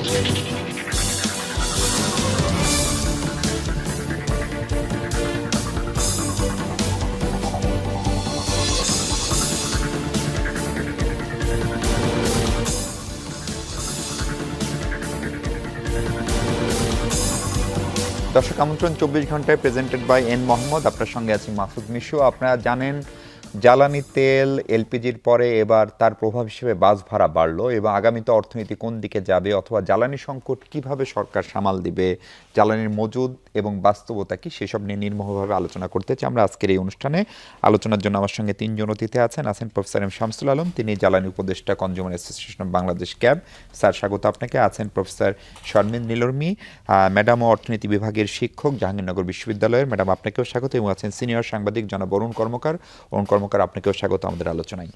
দর্শক আমন্ত্রণ 24 ঘন্টায় প্রেজেন্টেড বাই এন মোহাম্মদ। আপনার সঙ্গে আছি মাসুদ মিশু। আপনারা জানেন জ্বালানি তেল এলপিজির পরে এবার তার প্রভাব হিসেবে বাস ভাড়া বাড়লো এবং আগামীতে অর্থনীতি কোন দিকে যাবে অথবা জ্বালানি সংকট কিভাবে সরকার সামাল দিবে, জ্বালানির মজুদ এবং বাস্তবতা কি, সেসব নিয়ে নির্মোহভাবে আলোচনা করতে চাই আমরা আজকের এই অনুষ্ঠানে। আলোচনার জন্য আমার সঙ্গে তিনজন অতিথি আছেন প্রফেসর এম শামসুল আলম, তিনি জ্বালানি উপদেষ্টা consumer association of Bangladesh cab. Sir স্বাগত আপনাকে। আছেন প্রফেসর শর্মিন নীলর্মী, ম্যাডাম ও অর্থনীতি বিভাগের শিক্ষক, জাহাঙ্গীরনগর বিশ্ববিদ্যালয়ের। ম্যাডাম আপনাকেও স্বাগত। এবং আছেন সিনিয়র সাংবাদিক জনাব অরুণ কর্মকার। অরুণ কর্মকার আপনাকেও স্বাগত আমাদের আলোচনায়।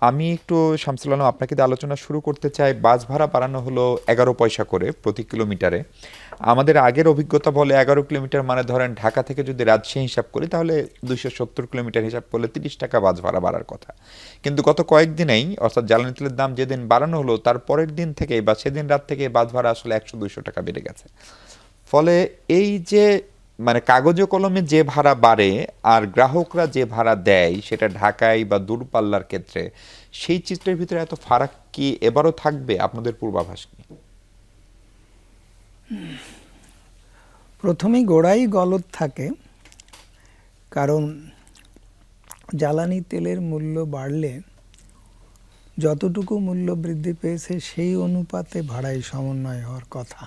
আমি একটু শামসুল আলম আপনাকে দিয়ে আলোচনা শুরু করতে চাই। বাস ভাড়া বাড়ানো হলো 11 পয়সা করে প্রতি কিলোমিটারে। আমাদের আগের অভিজ্ঞতা বলে 11 কিলোমিটার মানে ধরেন ঢাকা থেকে যদি রাজশাহী হিসাব করি তাহলে 270 কিলোমিটার হিসাব করলে 30 টাকা বাস ভাড়া বাড়ার কথা। কিন্তু গত কয়েকদিনেই অর্থাৎ জ্বালানি তেলের দাম যেদিন বাড়ানো হলো তার পরের দিন থেকে বা সেদিন রাত থেকে বাস ভাড়া আসলে 100-200 টাকা বেড়ে গেছে। ফলে এই যে মানে কাগজে কলমে যে ভাড়া বাড়ে আর গ্রাহকরা যে ভাড়া দেয় সেটা ঢাকায় বা দূরপাল্লার ক্ষেত্রে, সেই চিত্রের ভিতরে এত ফারাক কি এবারও থাকবে? আপনাদের পূর্বাভাস কি? প্রথমেই গোড়াই গলদ থাকে, কারণ জ্বালানি তেলের মূল্য বাড়লে যতটুকু মূল্য বৃদ্ধি পেয়েছে সেই অনুপাতে ভাড়ায় সমন্বয় হওয়ার কথা।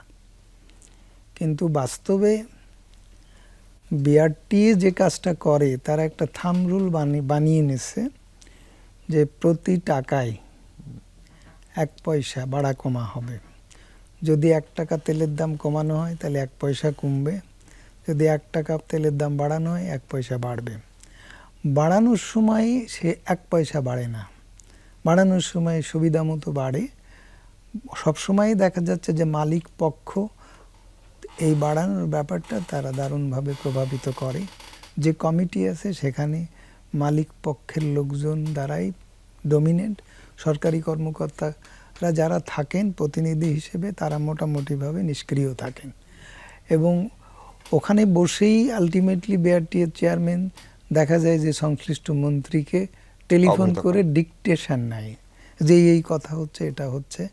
কিন্তু বাস্তবে বিআরটিএ যে কাজটা করে তারা একটা থাম্ব রুল বানিয়ে নিছে যে প্রতি টাকায় 1 পয়সা বাড়া কমা হবে। যদি 1 টাকা তেলের দাম কমানো হয় তাহলে 1 পয়সা কমবে, যদি 1 টাকা তেলের দাম বাড়ানো হয় 1 পয়সা বাড়বে। বাড়ানোর সময় সে 1 পয়সা বাড়ে না, বাড়ানোর সময় সুবিধা মতো বাড়ে। সবসময়ই দেখা যাচ্ছে যে মালিক পক্ষ এই বাড়ানোর ব্যাপারটা তারা দারুণভাবে প্রভাবিত করে। যে কমিটি আছে সেখানে মালিক পক্ষের লোকজন দ্বারাই ডমিনেন্ট। সরকারি কর্মকর্তারা যারা থাকেন প্রতিনিধি হিসেবে তারা মোটামুটিভাবে নিষ্ক্রিয় থাকেন এবং ওখানে বসেই আলটিমেটলি বিআরটিএর চেয়ারম্যান দেখা যায় যে সংশ্লিষ্ট মন্ত্রীকে টেলিফোন করে ডিকটেশন নেয় যে এই কথা হচ্ছে, এটা হচ্ছে,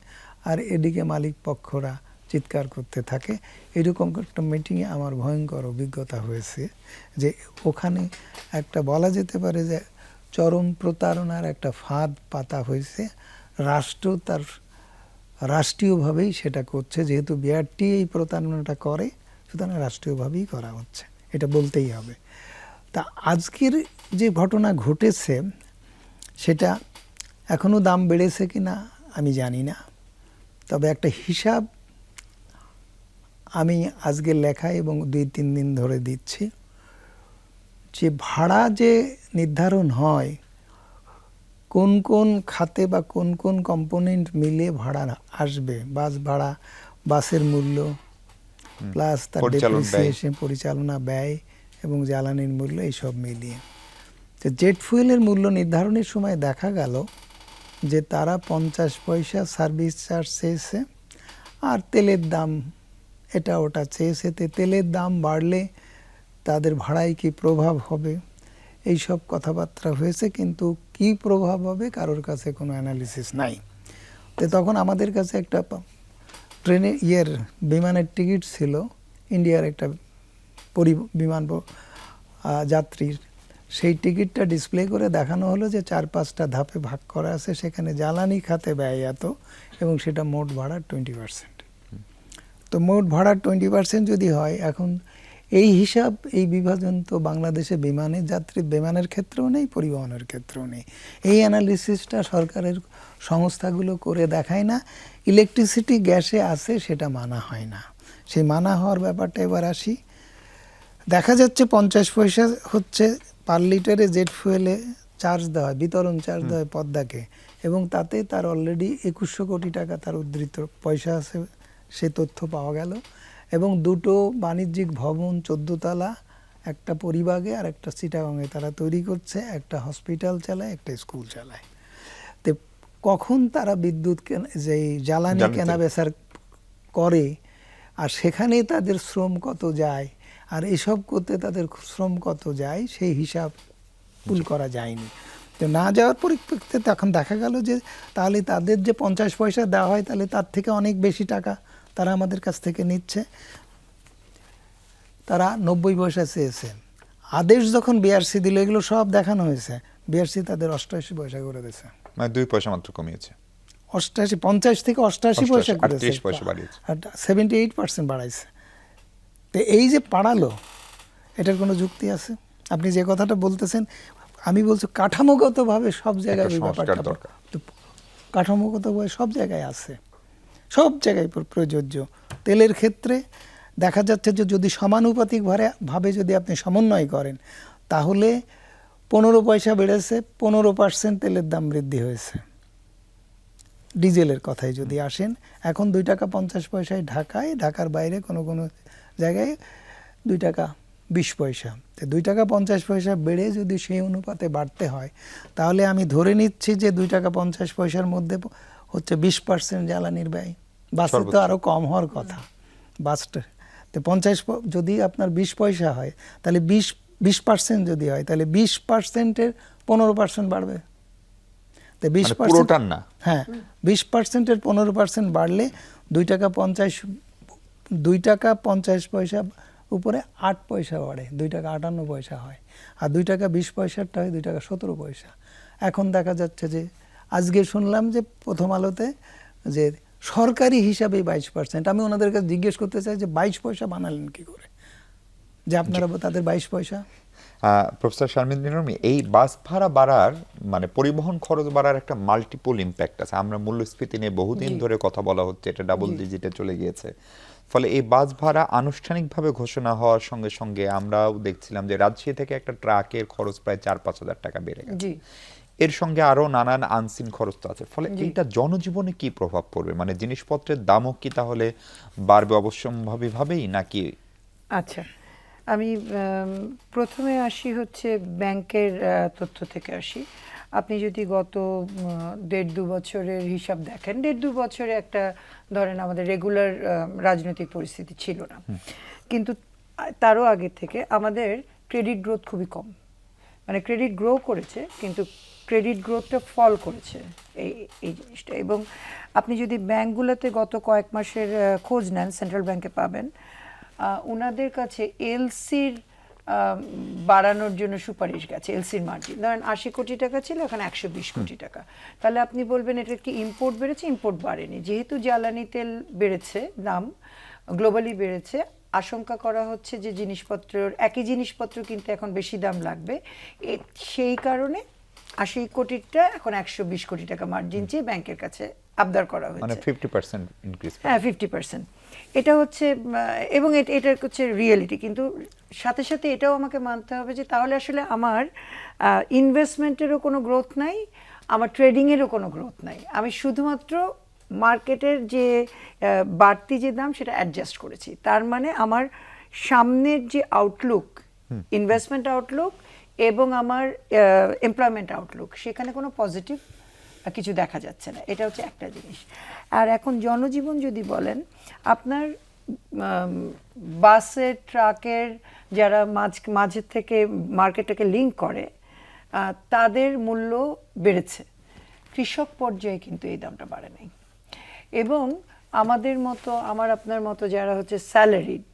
আর এদিকে মালিক পক্ষরা চিৎকার করতে থাকে। এরকম একটা মিটিংয়ে আমার ভয়ঙ্কর অভিজ্ঞতা হয়েছে যে ওখানে একটা বলা যেতে পারে যে চরম প্রতারণার একটা ফাঁদ পাতা হয়েছে। রাষ্ট্র তার রাষ্ট্রীয়ভাবেই সেটা করছে, যেহেতু বিআরটি এই প্রতারণাটা করে সুতরাং রাষ্ট্রীয়ভাবেই করা হচ্ছে, এটা বলতেই হবে। তা আজকের যে ঘটনা ঘটেছে সেটা এখনও দাম বেড়েছে কিনা আমি জানি না, তবে একটা হিসাব আমি আজকে লেখা এবং 2-3 দিন ধরে দিচ্ছি যে ভাড়া যে নির্ধারণ হয় কোন কোন খাতে বা কোন কোন কম্পোনেন্ট মিলে ভাড়া আসবে, বাস ভাড়া, বাসের মূল্য প্লাস তার ডেপ্রিসিয়েশন, পরিচালনা ব্যয় এবং জ্বালানির মূল্য, এইসব মিলিয়ে। তো জেট ফুয়েলের মূল্য নির্ধারণের সময় দেখা গেল যে তারা 50 পয়সা সার্ভিস চার্জ চেয়েছে আর তেলের দাম এটা ওটা চেয়েছে। তেলের দাম বাড়লে তাদের ভাড়ায় কি প্রভাব হবে এই সব কথাবার্তা হয়েছে, কিন্তু কি প্রভাব হবে কারোর কাছে কোনো অ্যানালিসিস নাই। তো তখন আমাদের কাছে একটা ট্রেনের বিমানের টিকিট ছিল, ইন্ডিয়ার একটা বিমান যাত্রীর, সেই টিকিটটা ডিসপ্লে করে দেখানো হলো যে 4-5টা ধাপে ভাগ করা আছে, সেখানে জ্বালানি খাতে ব্যয় এত এবং সেটা মোট ভাড়ার 20%। তো মোট ভাড়ার 20% যদি হয়, এখন এই হিসাব, এই বিভাজন তো বাংলাদেশে বিমানের যাত্রী বিমানের ক্ষেত্রেও নেই, পরিবহনের ক্ষেত্রেও নেই। এই অ্যানালিসিসটা সরকারের সংস্থাগুলো করে দেখায় না। ইলেকট্রিসিটি গ্যাসে আছে সেটা মানা হয় না, সেই মানা হওয়ার ব্যাপারটা এবার আসি। দেখা যাচ্ছে 50 পয়সা হচ্ছে পার লিটারে জেট ফুয়েলে চার্জ দেওয়া হয়, বিতরণ চার্জ দেওয়া হয় পদ্মাকে, এবং তাতে তার অলরেডি 2100 কোটি টাকা তার উদ্ধৃত পয়সা আছে, সে তথ্য পাওয়া গেল। এবং 2টো বাণিজ্যিক ভবন 14 তলা, একটা পরিবাগে আর একটা চিটাগাংয়ে তারা তৈরি করছে, একটা হসপিটাল চালায়, একটা স্কুল চালায়। তো কখন তারা বিদ্যুৎ যে জ্বালানি কেনা বেচার করে, আর সেখানেই তাদের শ্রম কত যায় আর এসব করতে তাদের শ্রম কত যায় সেই হিসাব পুল করা যায়নি। তো না যাওয়ার পরিপ্রেক্ষিতে তখন দেখা গেল যে তাহলে তাদের যে 50 পয়সা দেওয়া হয় তাহলে তার থেকে অনেক বেশি টাকা তারা আমাদের কাছ থেকে নিচ্ছে। তারা 90 পয়সা চেয়েছে। আদেশ যখন বিআরসি দিল, এগুলো সব দেখানো হয়েছে, বিআরসি তাদের 88 পয়সা করে দিয়েছে, মানে 2 পয়সা মাত্র কমিয়েছে। 88, 50 থেকে 88 পয়সা করেছে, 38 পয়সা বাড়িয়েছে, আর 78% বাড়াইছে। তো এই যে বাড়ালো, এটার কোনো যুক্তি আছে? আপনি যে কথাটা বলতেছেন, আমি বলছি কাঠামোগতভাবে সব জায়গায় একটা এই সংস্কার ব্যাপারটা দরকার। তো কাঠামোগতভাবে সব জায়গায় আছে, সব জায়গায় প্রযোজ্য। তেলের ক্ষেত্রে দেখা যাচ্ছে যে যদি সমানুপাতিক ভাবে যদি আপনি সমন্বয় করেন, তাহলে 15 পয়সা বেড়েছে, 15% তেলের দাম বৃদ্ধি হয়েছে। ডিজেলের কথায় যদি আসেন, এখন 2 টাকা 50 পয়সায় ঢাকায়, ঢাকার বাইরে কোনো কোনো জায়গায় 2 টাকা 20 পয়সা। তো 2 টাকা 50 পয়সা বেড়ে যদি সেই অনুপাতে বাড়তে হয়, তাহলে আমি ধরে নিচ্ছি যে 2 টাকা 50 পয়সার মধ্যে হচ্ছে 20% জ্বালানির ব্যয়। বাসে তো আরও কম হওয়ার কথা, বাসটা তো 50 যদি আপনার 20 পয়সা হয়, তাহলে 20% যদি হয়, তাহলে 20%-এর 15% বাড়বে। তো 20% পুরোটার না, হ্যাঁ, 20%-এর 15% বাড়লে 2 টাকা 50 পয়সা উপরে 8 পয়সা বাড়ে, 2 টাকা 58 পয়সা হয়। আর 2 টাকা 20 পয়সাটা হয় 2 টাকা 17 পয়সা। এখন দেখা যাচ্ছে যে আজকে শুনলাম যে প্রথম আলোতে যে সরকারি হিসাবে 22%। আমি ওনাদের কাছে জিজ্ঞেস করতে চাই যে 22 পয়সা বানালেন কি করে, যে আপনারা তাদের 22 পয়সা। প্রফেসর শারমিন নিরমি, এই বাস ভাড়া বাড়ার মানে পরিবহন খরচ বাড়ার একটা মাল্টিপল ইম্প্যাক্ট আছে। আমরা মূল্যস্ফীতি নিয়ে বহুদিন ধরে কথা বলা হচ্ছে, এটা ডাবল ডিজিটে চলে গিয়েছে। ফলে এই বাস ভাড়া আনুষ্ঠানিকভাবে ঘোষণা হওয়ার সঙ্গে সঙ্গে আমরাও দেখছিলাম যে রাজশাহী থেকে একটা ট্রাকের খরচ প্রায় 4-5 হাজার টাকা বেড়ে গেছে। এর সঙ্গে আরো নানান আনসিন খরচ তো আছে। ফলে এইটা জনজীবনে কি প্রভাব পড়বে? মানে জিনিসপত্রের দামও কি তাহলে বাড়বে অবশ্যম্ভাবীভাবেই নাকি? আচ্ছা, আমি প্রথমে আসি হচ্ছে ব্যাংকের তথ্য থেকে আসি। আপনি যদি গত 1.5-2 বছরের হিসাব দেখেন, 1.5-2 বছরে একটা ধরেন আমাদের রেগুলার রাজনৈতিক পরিস্থিতি ছিল না, কিন্তু তারও আগে থেকে আমাদের ক্রেডিট গ্রোথ খুবই কম। মানে ক্রেডিট গ্রো করেছে কিন্তু ক্রেডিট গ্রোথটা ফল করেছে, এই জিনিসটা। এবং আপনি যদি ব্যাংকগুলোতে গত কয়েক মাসের খোঁজ নেন, সেন্ট্রাল ব্যাংকে পাবেন ওনাদের কাছে এলসির বাড়ানোর জন্য সুপারিশ গেছে। এলসির মার্জিন ধরেন 80 কোটি টাকা ছিল, এখন 120 কোটি টাকা। তাহলে আপনি বলবেন এটা কি ইম্পোর্ট বেড়েছে? ইম্পোর্ট বাড়েনি। যেহেতু জ্বালানি তেল বেড়েছে, দাম গ্লোবালি বেড়েছে, আশঙ্কা করা হচ্ছে যে জিনিসপত্রের একই জিনিসপত্র কিন্তু এখন বেশি দাম লাগবে। সেই কারণে 80 কোটিটা এখন 120 কোটি টাকা মার্জিন চেয়ে ব্যাংকের কাছে আবদার করা হয়েছে, মানে 50% ইনক্রিজ। হ্যাঁ, 50%। এটা হচ্ছে, এবং এটা হচ্ছে রিয়েলিটি। কিন্তু সাথে সাথে এটাও আমাকে মানতে হবে যে তাহলে আসলে আমার ইনভেস্টমেন্টেরও কোনো গ্রোথ নাই, আমার ট্রেডিংয়েরও কোনো গ্রোথ নাই। আমি শুধুমাত্র মার্কেটের যে বাড়তি যে দাম সেটা অ্যাডজাস্ট করেছি। তার মানে আমার সামনের যে আউটলুক, ইনভেস্টমেন্ট আউটলুক এবং আমার এমপ্লয়মেন্ট আউটলুক, সেখানে কোনো পজিটিভ কিছু দেখা যাচ্ছে না। এটা হচ্ছে একটা জিনিস। আর এখন জনজীবন যদি বলেন, আপনার বাসের, ট্রাকের যারা মাঝের থেকে মার্কেটটাকে লিঙ্ক করে, তাদের মূল্য বেড়েছে। কৃষক পর্যায়ে কিন্তু এই দামটা বাড়ে নাই। এবং আমাদের মতো, আমার আপনার মতো যারা হচ্ছে স্যালারিড,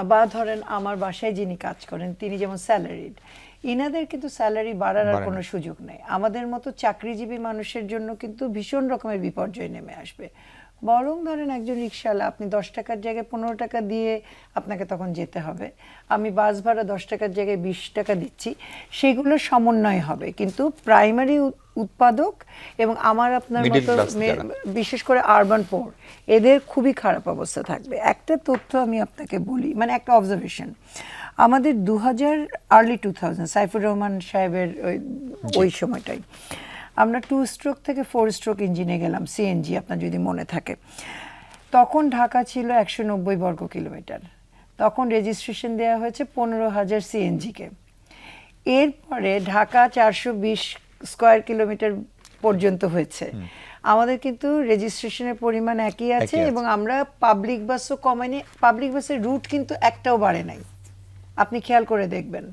বা ধরেন আমার বাসায় যিনি কাজ করেন তিনি যেমন স্যালারিড, ইনাদের কিন্তু স্যালারি বাড়ার আর কোনো সুযোগ নেই। আমাদের মতো চাকরিজীবী মানুষের জন্য কিন্তু ভীষণ রকমের বিপর্যয় নেমে আসবে। বরং ধরেন একজন রিক্সাওয়ালা, আপনি 10 টাকার জায়গায় 15 টাকা দিয়ে আপনাকে তখন যেতে হবে, আমি বাস ভাড়া 10 টাকার জায়গায় 20 টাকা দিচ্ছি, সেগুলো সমন্বয় হবে। কিন্তু প্রাইমারি উৎপাদক এবং আমার আপনার মতো বিশেষ করে আরবান পোর, এদের খুবই খারাপ অবস্থা থাকবে। একটা তথ্য আমি আপনাকে বলি, মানে একটা অবজারভেশন। আমাদের 2000 আর্লি 2000 সাইফুর রহমান সাহেবের ওই সময়টাই আমরা 2 স্ট্রোক থেকে 4 স্ট্রোক ইঞ্জিনে গেলাম, সিএনজি, আপনার যদি মনে থাকে। তখন ঢাকা ছিল 190 বর্গ কিলোমিটার। তখন রেজিস্ট্রেশন দেওয়া হয়েছে 15,000 সিএনজিকে। এরপরে ঢাকা 420 স্কোয়ার কিলোমিটার পর্যন্ত হয়েছে। আমাদের কিন্তু রেজিস্ট্রেশনের পরিমাণ একই আছে একই আছে। এবং আমরা পাবলিক বাসও কমাইনি, পাবলিক বাসের রুট কিন্তু একটাও বাড়ে নাই, আপনি খেয়াল করে দেখবেন।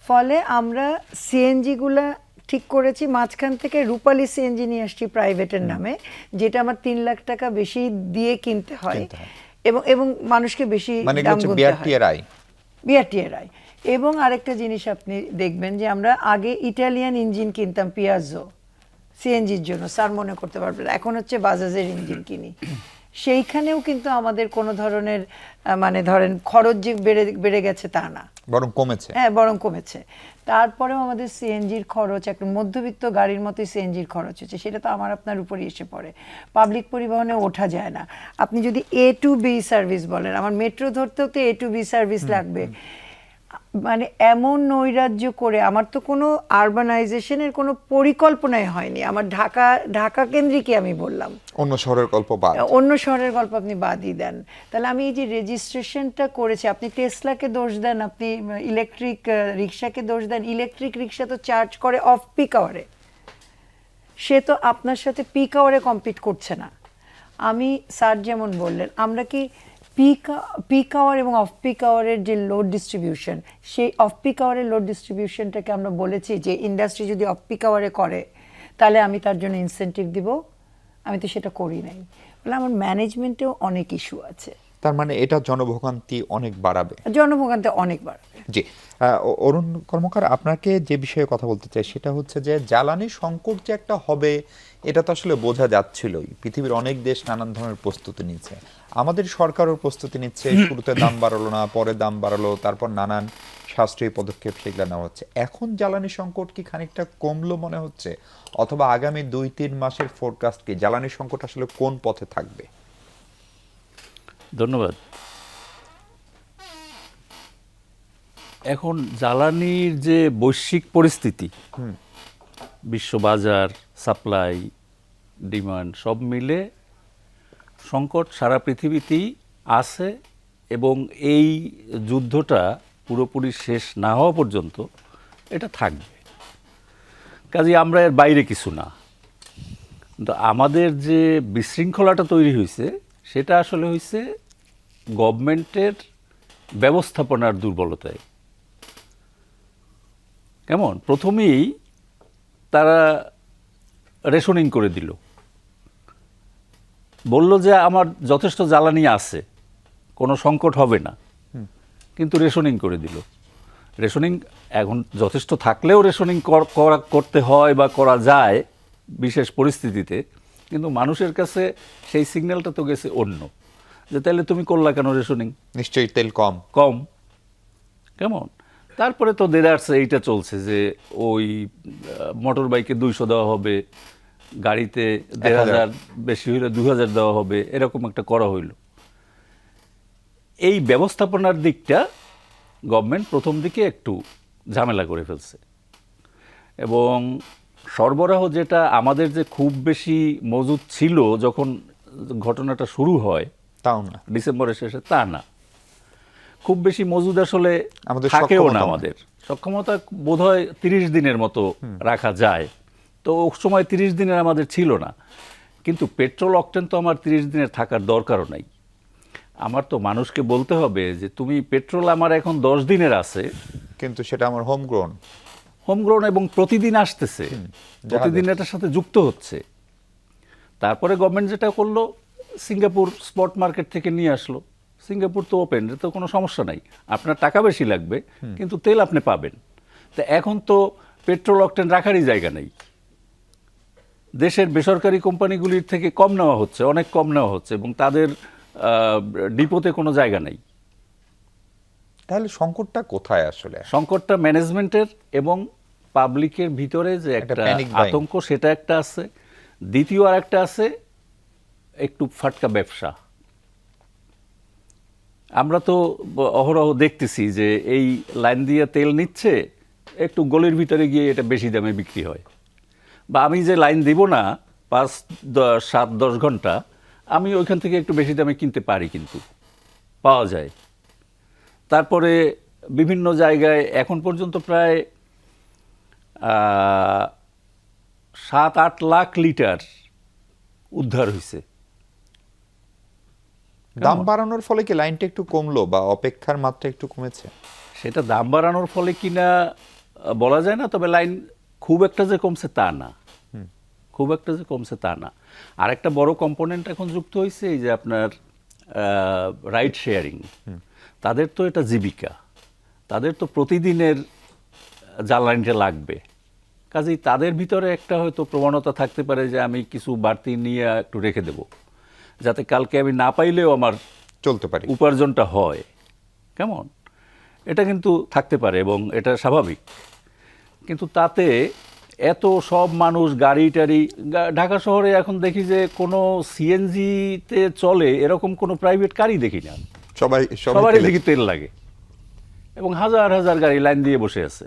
ফলে আমরা সিএনজিগুলা ঠিক করেছি, মাঝখান থেকে রূপালী সিএনজি নিয়ে আসছি প্রাইভেটের নামে, যেটা আমার 3 লাখ টাকা বেশি দিয়ে কিনতে হয় এবং মানুষকে বেশি মানে দাম হচ্ছে গুনতে হয়, বিআরটিআরআই। বিআরটিআরআই। এবং আরেকটা জিনিস আপনি দেখবেন যে আমরা আগে ইটালিয়ান ইঞ্জিন কিনতাম পিয়াজো সিএনজির জন্য, স্যার মনে করতে পারবেন, এখন হচ্ছে বাজাজের ইঞ্জিন কিনি। সেইখানেও কিন্তু আমাদের কোনো ধরনের মানে ধরেন খরচ যে বেড়ে গেছে তা না, বরং কমেছে। হ্যাঁ বরং কমেছে। তারপরেও আমাদের সিএনজির খরচ একটা মধ্যবিত্ত গাড়ির মতোই সিএনজির খরচ হচ্ছে, সেটা তো আমার আপনার উপরই এসে পড়ে। পাবলিক পরিবহনে ওঠা যায় না। আপনি যদি এ টু বি সার্ভিস বলেন, আমার মেট্রো ধরতেও তো এ টু বি সার্ভিস লাগবে, মানে এমন নৈরাজ্য করে আমার তো কোনো আরবানাইজেশনের কোনো পরিকল্পনাই হয়নি। আমার ঢাকা কেন্দ্রিকই আমি বললাম, অন্য শহরের গল্প বাদ। অন্য শহরের গল্প আপনি বাদই দেন। তাহলে আমি এই যে রেজিস্ট্রেশনটা করেছি, আপনি টেসলাকে দোষ দেন, আপনি ইলেকট্রিক রিক্সাকে দোষ দেন, ইলেকট্রিক রিক্সা তো চার্জ করে অফ পিক আওয়ারে, সে তো আপনার সাথে পিক আওয়ারে কম্পিট করছে না। আমি স্যার যেমন বললেন, আমরা কি পিক আওয়ার এবং অফ পিক আওয়ারের যে লোড ডিস্ট্রিবিউশন, সেই অফ পিক আওয়ারের লোড ডিস্ট্রিবিউশনটাকে আমরা বলেছি যে ইন্ডাস্ট্রি যদি অফ পিক আওয়ারে করে তাহলে আমি তার জন্য ইনসেনটিভ দিব, আমি তো সেটা করি নাই। বলে আমার ম্যানেজমেন্টেও অনেক ইস্যু আছে। তার মানে এটা জনভোগান্তি অনেক বাড়াবে। জনভোগান্তি অনেক বাড়বে। জি, অরুণ কর্মকার, আপনাকে যে বিষয়ে কথা বলতে চাই সেটা হচ্ছে যে জ্বালানি সংকট যে একটা হবে এটা তো আসলে বোঝা যাচ্ছিলই। পৃথিবীর অনেক দেশ নানান ধরনের প্রস্তুতি নিচ্ছে, আমাদের সরকারও প্রস্তুতি নিচ্ছে। শুরুতে দাম বাড়ালো না, পরে দাম বাড়ালো, তারপর নানান সাশ্রয়ী পদক্ষেপ সেগুলো নেওয়া হচ্ছে। এখন জ্বালানি সংকট কি খানিকটা কমলো মনে হচ্ছে, অথবা আগামী 2-3 মাসের ফোরকাস্ট কি জ্বালানি সংকট আসলে কোন পথে থাকবে? ধন্যবাদ। এখন জ্বালানির যে বৈশ্বিক পরিস্থিতি, বিশ্ববাজার, সাপ্লাই, ডিমান্ড সব মিলে সংকট সারা পৃথিবীতেই আছে এবং এই যুদ্ধটা পুরোপুরি শেষ না হওয়া পর্যন্ত এটা থাকবে। কাজেই আমরা এর বাইরে কিছু না। কিন্তু আমাদের যে বিশৃঙ্খলাটা তৈরি হয়েছে সেটা আসলে হয়েছে গভর্নমেন্টের ব্যবস্থাপনার দুর্বলতায়। কেমন, প্রথমেই তারা রেশনিং করে দিল, বলল যে আমার যথেষ্ট জ্বালানি আছে, কোনো সংকট হবে না, কিন্তু রেশনিং করে দিল। রেশনিং এখন যথেষ্ট থাকলেও রেশনিং করতে হয় বা করা যায় বিশেষ পরিস্থিতিতে, কিন্তু মানুষের কাছে সেই সিগন্যালটা তো গেছে অন্য, যে তাহলে তুমি করলা কেন রেশনিং, নিশ্চয়ই তেল কম। কেমন। তারপরে তো দেদারসে এইটা চলছে যে ওই মোটর বাইকে 200 দেওয়া হবে, গাড়িতে 1000 বেশি হইলে 2000 দেওয়া হবে, এরকম একটা করা হইল। এই ব্যবস্থাপনার দিকটা গভর্নমেন্ট প্রথম দিকে একটু ঝামেলা করে ফেলছে এবং সরবরাহ যেটা আমাদের যে খুব বেশি মজুদ ছিল যখন ঘটনাটা শুরু হয়, তাও না, ডিসেম্বরের শেষে, তা না। খুব বেশি মজুদ আসলে আমাদের থাকেও না। সক্ষমতা আমাদের সক্ষমতা বোধহয় 30 দিনের মতো রাখা যায়, তো ওই সময় 30 দিনের আমাদের ছিল না। কিন্তু পেট্রোল অকটেন তো আমার 30 দিনের থাকার দরকারও নাই। আমার তো মানুষকে বলতে হবে যে তুমি পেট্রোল আমার এখন 10 দিনের আছে, কিন্তু সেটা আমার হোমগ্রোন এবং প্রতিদিন আসতেছে, প্রতিদিন এটার সাথে যুক্ত হচ্ছে। তারপরে গভর্নমেন্ট যেটা করলো, সিঙ্গাপুর স্পট মার্কেট থেকে নিয়ে আসলো। সিঙ্গাপুর তো ওপেন, তো কোনো সমস্যা নাই, আপনার টাকা বেশি লাগবে কিন্তু তেল আপনি পাবেন। তো এখন তো পেট্রোল অকটেন রাখারই জায়গা নেই, দেশের বেসরকারি কোম্পানিগুলির থেকে কম নেওয়া হচ্ছে, অনেক কম নেওয়া হচ্ছে এবং তাদের ডিপোতে কোনো জায়গা নেই। তাহলে সংকটটা কোথায় আসলে? সংকটটা ম্যানেজমেন্টের এবং পাবলিকের ভিতরে যে একটা panic buying। আতঙ্ক, সেটা একটা আছে। দ্বিতীয় আর একটা আছে একটু ফাটকা ব্যবসা। আমরা তো অহরহ দেখতেছি যে এই লাইন দিয়ে তেল নিচ্ছে, একটু গলির ভিতরে গিয়ে এটা বেশি দামে বিক্রি হয়। বা আমি যে লাইন দিব না 5-7-10 ঘন্টা, আমি ওইখান থেকে একটু বেশি দামে কিনতে পারি, কিন্তু পাওয়া যায়। তারপরে বিভিন্ন জায়গায় এখন পর্যন্ত প্রায় 7-8 লাখ লিটার উদ্ধার হয়েছে। দাম বাড়ানোর ফলে কি লাইনটা একটু কমলো বা অপেক্ষার মাত্রা একটু কমেছে? সেটা দাম বাড়ানোর ফলে কিনা বলা যায় না, তবে লাইন খুব একটা যে কমছে তা না, খুব একটা যে কমছে তা না। আর একটা বড় কম্পোনেন্ট এখন যুক্ত হয়েছে এই যে আপনার রাইড শেয়ারিং। তাদের তো এটা জীবিকা, তাদের তো প্রতিদিনের জ্বালানিটা লাগবে, কাজেই তাদের ভিতরে একটা হয়তো প্রবণতা থাকতে পারে যে আমি কিছু বাড়তি নিয়ে একটু রেখে দেব, যাতে কালকে আমি না পাইলেও আমার চলতে পারি। উপার্জনটা হয়। কেমন, এটা কিন্তু থাকতে পারে এবং এটা স্বাভাবিক। কিন্তু তাতে এত সব মানুষ গাড়ি টাড়ি, ঢাকা শহরে এখন দেখি যে কোনো সিএনজিতে চলে এরকম কোনো প্রাইভেট গাড়ি দেখি না, সবারই দেখি তেল লাগে এবং হাজার হাজার গাড়ি লাইন দিয়ে বসে আছে।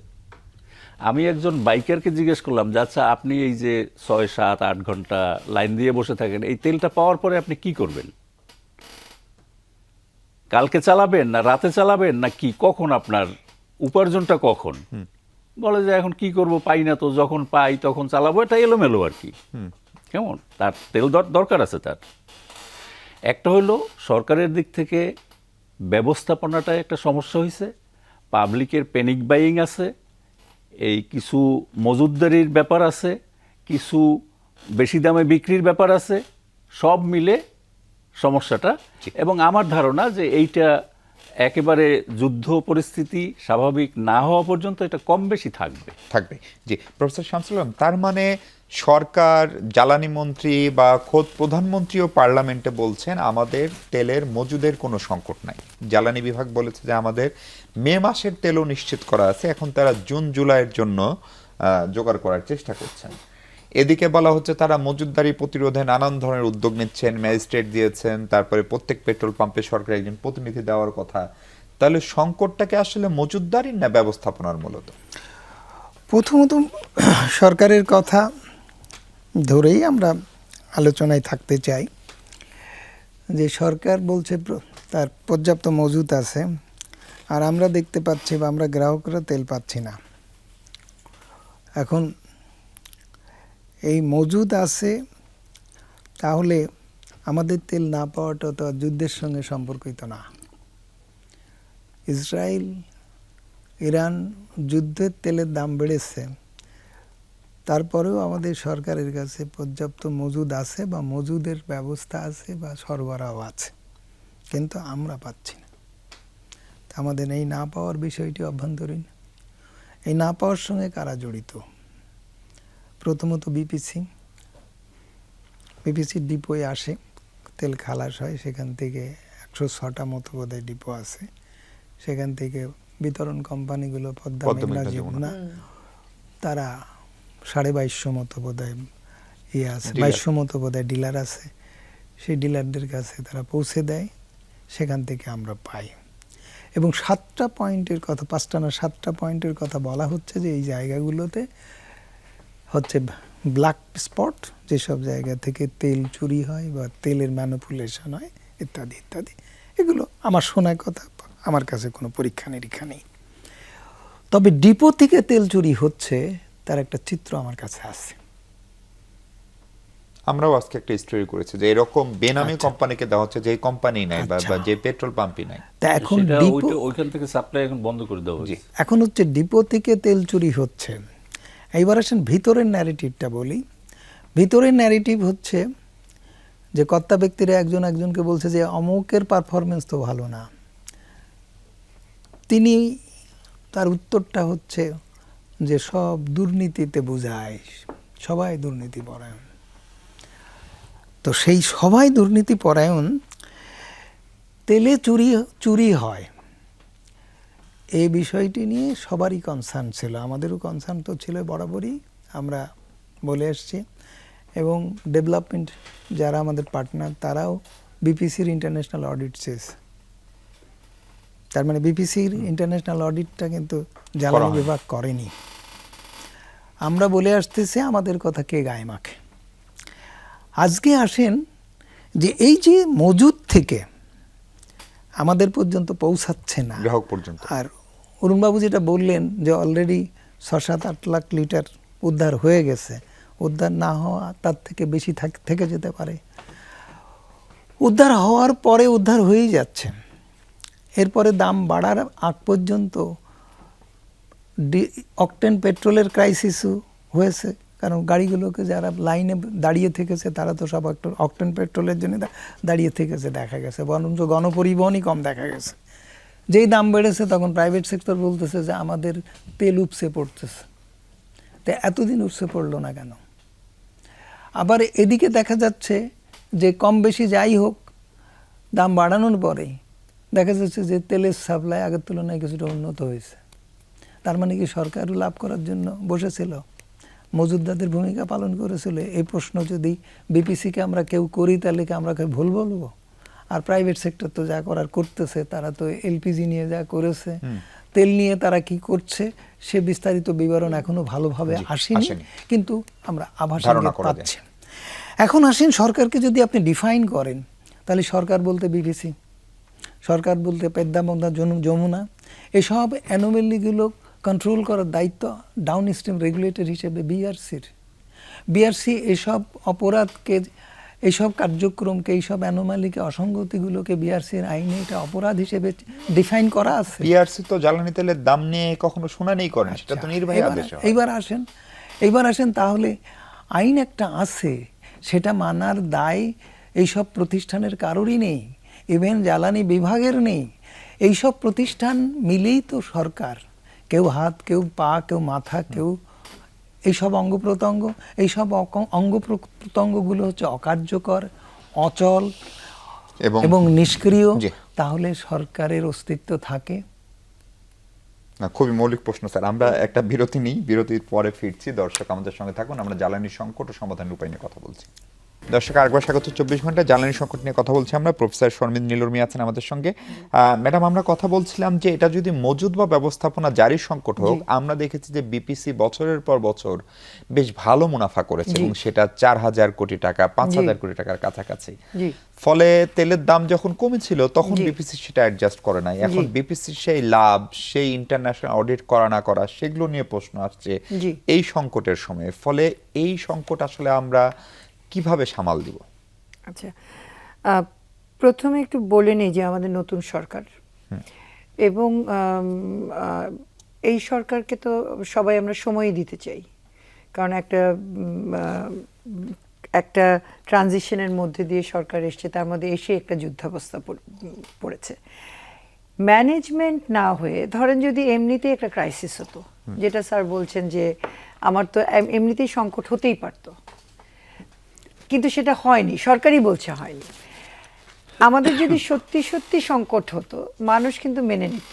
আমি একজন বাইকারকে জিজ্ঞেস করলাম যে আচ্ছা আপনি এই যে 6, 7, 8 ঘন্টা লাইন দিয়ে বসে থাকেন, এই তেলটা পাওয়ার পরে আপনি কি করবেন? কালকে চালাবেন না রাতে চালাবেন না কি, কখন আপনার উপার্জনটা কখন? বলে যে এখন কি করব, পাই না তো, যখন পাই তখন চালাবো, এটা এলোমেলো আর কি। কেমন, তার তেল দরকার আছে তার। একটা হলো সরকারের দিক থেকে ব্যবস্থাপনাটায় একটা সমস্যা হয়েছে, পাবলিকের প্যানিক বাইং আছে, এই কিছু মজুতদারির ব্যাপার আছে, কিছু বেশি দামে বিক্রির ব্যাপার আছে, সব মিলে সমস্যাটা। এবং আমার ধারণা যে এইটা একেবারে যুদ্ধ পরিস্থিতি স্বাভাবিক না হওয়া পর্যন্ত এটা কম বেশি থাকবে। জি, প্রফেসর শামসুল আলম, তার মানে সরকার, জ্বালানি মন্ত্রী বা খোদ প্রধানমন্ত্রীও পার্লামেন্টে বলছেন আমাদের তেলের মজুদের কোনো সংকট নাই। জ্বালানি বিভাগ বলেছে যে আমাদের মে মাসের তেলও নিশ্চিত করা আছে, এখন তারা জুন জুলাইয়ের জন্য জোগাড় করার চেষ্টা করছেন। এদিকে বলা হচ্ছে তারা মজুদদারি প্রতিরোধে নানান ধরনের উদ্যোগ নিচ্ছেন, ম্যাজিস্ট্রেট দিয়েছেন, তারপরে প্রত্যেক পেট্রোল পাম্পে সরকার একজন প্রতিনিধি দেওয়ার কথা। তাহলে সংকটটাকে আসলে মজুদদারির না ব্যবস্থাপনার মূলত? প্রথমত সরকারের কথা ধরেই আমরা আলোচনায় থাকতে চাই যে সরকার বলছে তার পর্যাপ্ত মজুত আছে, আর আমরা দেখতে পাচ্ছি বা আমরা গ্রাহকরা তেল পাচ্ছি না। এখন এই মজুদ আছে, তাহলে আমাদের তেল না পাওয়াটা তো যুদ্ধের সঙ্গে সম্পর্কিত না। ইসরায়েল ইরান যুদ্ধের তেলের দাম বেড়েছে, তারপরেও আমাদের সরকারের কাছে পর্যাপ্ত মজুদ আছে বা মজুদের ব্যবস্থা আছে বা সরবরাহ আছে, কিন্তু আমরা পাচ্ছি না। আমাদের এই না পাওয়ার বিষয়টি অভ্যন্তরীণ। এই না পাওয়ার সঙ্গে কারা জড়িত? প্রথমত বিপিসির ডিপোয় আসে, তেল খালাস হয়, সেখান থেকে 106টা মতো বোধহয় ডিপো আছে, সেখান থেকে বিতরণ কোম্পানিগুলো পদ্মা, মেঘনা, যমুনা, তারা 2250 মতো বোধহয় আছে, 2200 মতো বোধহয় ডিলার আছে, সেই ডিলারদের কাছে তারা পৌঁছে দেয়, সেখান থেকে আমরা পাই। এবং 7টা পয়েন্টের কথা, 5টা না 7টা পয়েন্টের কথা বলা হচ্ছে যে এই জায়গাগুলোতে হচ্ছে ব্ল্যাক স্পট, যেসব জায়গা থেকে তেল চুরি হয় বা তেলের ম্যানিপুলেশন হয় ইত্যাদি ইত্যাদি। এগুলো আমার শোনার কথা, আমার কাছে কোনো পরীক্ষা নিরীক্ষা নেই। তবে ডিপো থেকে তেল চুরি হচ্ছে তার একটা চিত্র আমার কাছে আছে। আমরাও আজকে একটা স্টোরি করেছি যে এরকম বেনামি কোম্পানিকে দেওয়া হচ্ছে, যে কোম্পানি নাই বা যে পেট্রোল পাম্পই নাই। তা এখন ওইখান থেকে সাপ্লাই এখন বন্ধ করে দেওয়া হয়েছে। এখন হচ্ছে ডিপো থেকে তেল চুরি হচ্ছে। এইবার আসেন ভিতরের ন্যারেটিভটা বলি। ভিতরের ন্যারেটিভ হচ্ছে যে কর্তা ব্যক্তিরা একজন একজনকে বলছে যে অমুকের পারফরমেন্স তো ভালো না। তিনি তার উত্তরটা হচ্ছে যে সব দুর্নীতিতে বোঝায়, সবাই দুর্নীতি পরায়ণ। তো সেই সবাই দুর্নীতি পরায়ণ, তেলে চুরি হয়, এই বিষয়টি নিয়ে সবারই কনসার্ন ছিল, আমাদেরও কনসার্ন তো ছিল বরাবরই, আমরা বলে এসছি। এবং ডেভেলপমেন্ট যারা আমাদের পার্টনার, তারাও বিপিসির ইন্টারন্যাশনাল অডিট চেয়েছে। তার মানে বিপিসির ইন্টারন্যাশনাল অডিটটা কিন্তু জ্বালানি বিভাগ করেনি। আমরা বলে আসতেছি আমাদের কথা কে গায়ে মাখে। আজকে আসেন যে এই যে মজুদ থেকে আমাদের পর্যন্ত পৌঁছাচ্ছে না গ্রাহক পর্যন্ত, আর অরুণবাবু যেটা বললেন যে অলরেডি 6-7-8 লাখ লিটার উদ্ধার হয়ে গেছে, উদ্ধার না হওয়া তার থেকে বেশি থেকে যেতে পারে। উদ্ধার হওয়ার পরে উদ্ধার হয়েই যাচ্ছে, এরপরে দাম বাড়ার আগ পর্যন্ত অকটেন পেট্রোলের ক্রাইসিসও হয়েছে, কারণ গাড়িগুলোকে যারা লাইনে দাঁড়িয়ে থেকেছে তারা তো সব অকটেন পেট্রোলের জন্য দাঁড়িয়ে থেকেছে দেখা গেছে, বরঞ্চ গণপরিবহনই কম দেখা গেছে। যেই দাম বেড়েছে তখন প্রাইভেট সেক্টর বলতেছে যে আমাদের তেল উপসে পড়তেছে, তো এতদিন উপসে পড়লো না কেন? আবার এদিকে দেখা যাচ্ছে যে কম বেশি যাই হোক দাম বাড়ানোর পরে দেখা যাচ্ছে যে তেলের সাপ্লাই আগের তুলনায় কিছুটা উন্নত হয়েছে। তার মানে কি সরকারও লাভ করার জন্য বসেছিল, মজুতদারদের ভূমিকা পালন করেছিল? এই প্রশ্ন যদি বিপিসিকে আমরা কেউ করি তাহলে কি আমরা ভুল বলবো? আর প্রাইভেট সেক্টর তো যা করার করতেছে, তারা তো এলপিজি নিয়ে যা করেছে, তেল নিয়ে তারা কি করছে সে বিস্তারিত বিবরণ এখনো ভালোভাবে আসেনি, কিন্তু আমরা আভাস পাচ্ছি। এখন আসেন সরকারকে যদি আপনি ডিফাইন করেন, তাহলে সরকার বলতে বিপিসি, সরকার বলতে পেদ্দামন্দা যমুনা, এসব অ্যানোমেলিগুলো কন্ট্রোল করার দায়িত্ব ডাউন স্ট্রিম রেগুলেটর হিসেবে বিআরসির। বিআরসি এসব অপরাধকে, এইসব কার্যক্রমকে, এইসব অ্যানোমালিকে, অসঙ্গতিগুলোকে বিআরসির আইনে এটা অপরাধ হিসেবে ডিফাইন করা আছে। বিআরসি তো জ্বালানি তেলের দাম নিয়ে কখনো শুনানি করেন, সেটা তো নির্বাহী আদেশ। এইবার আসেন তাহলে আইন একটা আছে, সেটা মানার দায় এইসব প্রতিষ্ঠানের কারোরই নেই, ইভেন জ্বালানি বিভাগের নেই। এইসব প্রতিষ্ঠান মিলেই তো সরকার, কেউ হাত, কেউ পা, কেউ মাথা, কেউ এইসব অঙ্গ প্রত্যঙ্গ। এইসব অঙ্গ প্রত্যঙ্গগুলো হচ্ছে অকার্যকর, অচল এবং নিষ্ক্রিয়, তাহলে সরকারের অস্তিত্ব থাকে? খুবই মৌলিক প্রশ্ন স্যার। আমরা একটা বিরতি নিই, বিরতির পরে ফিরছি। দর্শক আমাদের সঙ্গে থাকুন, আমরা জ্বালানি সংকট ও সমাধানের উপায় নিয়ে কথা বলছি। দর্শক আরেকবার স্বাগত 24 ঘন্টা জ্বালানি সংকট নিয়ে কথা বলছি আমরা। প্রফেসর শর্মিন নীলুরমি আছেন আমাদের সঙ্গে। ম্যাডাম, আমরা কথা বলছিলাম যে এটা যদি মজুদ বা ব্যবস্থাপনা জারি সংকট হোক, আমরা দেখেছি যে বিপিসি বছরের পর বছর বেশ ভালো মুনাফা করেছে, এবং সেটা 4,000 কোটি টাকা, 5,000 কোটি টাকার কাছাকাছি। ফলে তেলের দাম যখন কমেছিল তখন বিপিসি সেটা অ্যাডজাস্ট করে নাই। এখন বিপিসি সেই লাভ, সেই ইন্টারন্যাশনাল অডিট করা না করা, সেগুলো নিয়ে প্রশ্ন আসছে এই সংকটের সময়। ফলে এই সংকট আসলে আমরা কিভাবে সামাল দিব? আচ্ছা, প্রথমে একটু বলে নিই যে আমাদের নতুন সরকার, এবং এই সরকারকে তো সবাই আমরা সময় দিতে চাই, কারণ একটা ট্রানজিশনের মধ্যে দিয়ে সরকার এসছে, তার মধ্যে এসে একটা যুদ্ধাবস্থা পড়েছে। ম্যানেজমেন্ট না হয়ে, ধরেন যদি এমনিতেই একটা ক্রাইসিস হতো, যেটা স্যার বলছেন যে আমার তো এমনিতেই সংকট হতেই পারতো, কিন্তু সেটা হয়নি, সরকারই বলছে হয়নি। আমাদের যদি সত্যি সত্যি সংকট হতো, মানুষ কিন্তু মেনে নিত,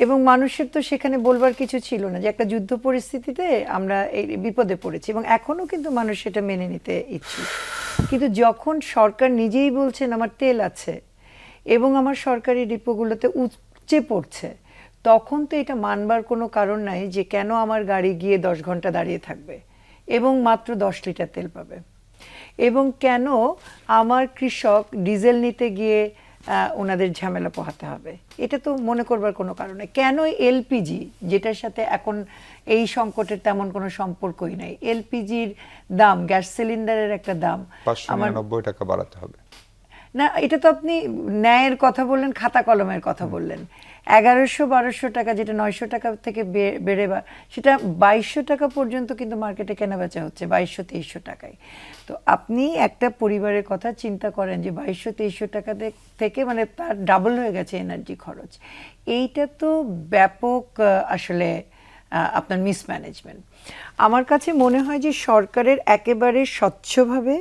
এবং মানুষের তো সেখানে বলবার কিছু ছিল না যে একটা যুদ্ধ পরিস্থিতিতে আমরা এই বিপদে পড়েছি, এবং এখনো কিন্তু মানুষ সেটা মেনে নিতে ইচ্ছুক। কিন্তু যখন সরকার নিজেই বলছেন আমার তেল আছে এবং আমার সরকারি ডিপোগুলোতে উপচে পড়ছে, তখন তো এটা মানবার কোনো কারণ নাই যে কেন আমার গাড়ি গিয়ে 10 ঘন্টা দাঁড়িয়ে থাকবে এবং মাত্র 10 লিটার তেল পাবে, এবং কেন আমার কৃষক ডিজেল নিতে গিয়ে ওনাদের ঝামেলা পোহাতে হবে। এটা তো মনে করবার কোনো কারণ নেই। কেন এলপিজি, যেটার সাথে এখন এই সংকটের তেমন কোনো সম্পর্কই নাই, এলপিজির দাম, গ্যাস সিলিন্ডারের একটা দাম 599 টাকা বাড়াতে হবে না? এটা তো আপনি ন্যায়ের কথা বললেন, খাতা কলমের কথা বললেন। 1100-1200 টাকা, যেটা 900 টাকা থেকে বেড়ে সেটা 2200 টাকা পর্যন্ত কিন্তু মার্কেটে কেনা বেচা হচ্ছে, 2200-2300 টাকায়। তো আপনি একটা পরিবারের কথা চিন্তা করেন যে 2200-2300 টাকা থেকে মানে তার ডাবল হয়ে গেছে এনার্জি খরচ। এইটা তো ব্যাপক আসলে আপনার মিসম্যানেজমেন্ট। আমার কাছে মনে হয় যে সরকারের একেবারে স্বচ্ছভাবে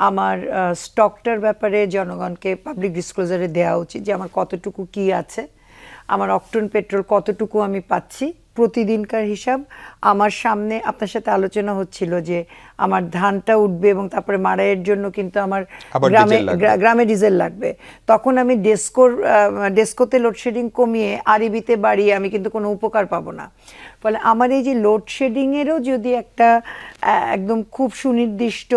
আমার স্টকটার ব্যাপারে জনগণকে পাবলিক ডিসক্লোজারে দেওয়া উচিত, যে আমার কতটুকু কি আছে, আমার অকটেন পেট্রোল কতটুকু আমি পাচ্ছি, প্রতিদিনকার হিসাব। আমার সামনে আপনার সাথে আলোচনা হচ্ছিল যে আমার ধানটা উঠবে এবং তারপরে মাড়াইয়ের জন্য কিন্তু আমার গ্রামে ডিজেল লাগবে, তখন আমি ডেস্কোতে লোডশেডিং কমিয়ে আরইবিতে বাড়িয়ে আমি কিন্তু কোনো উপকার পাবো না। ফলে আমার এই যে লোডশেডিংয়েরও যদি একটা একদম খুব সুনির্দিষ্ট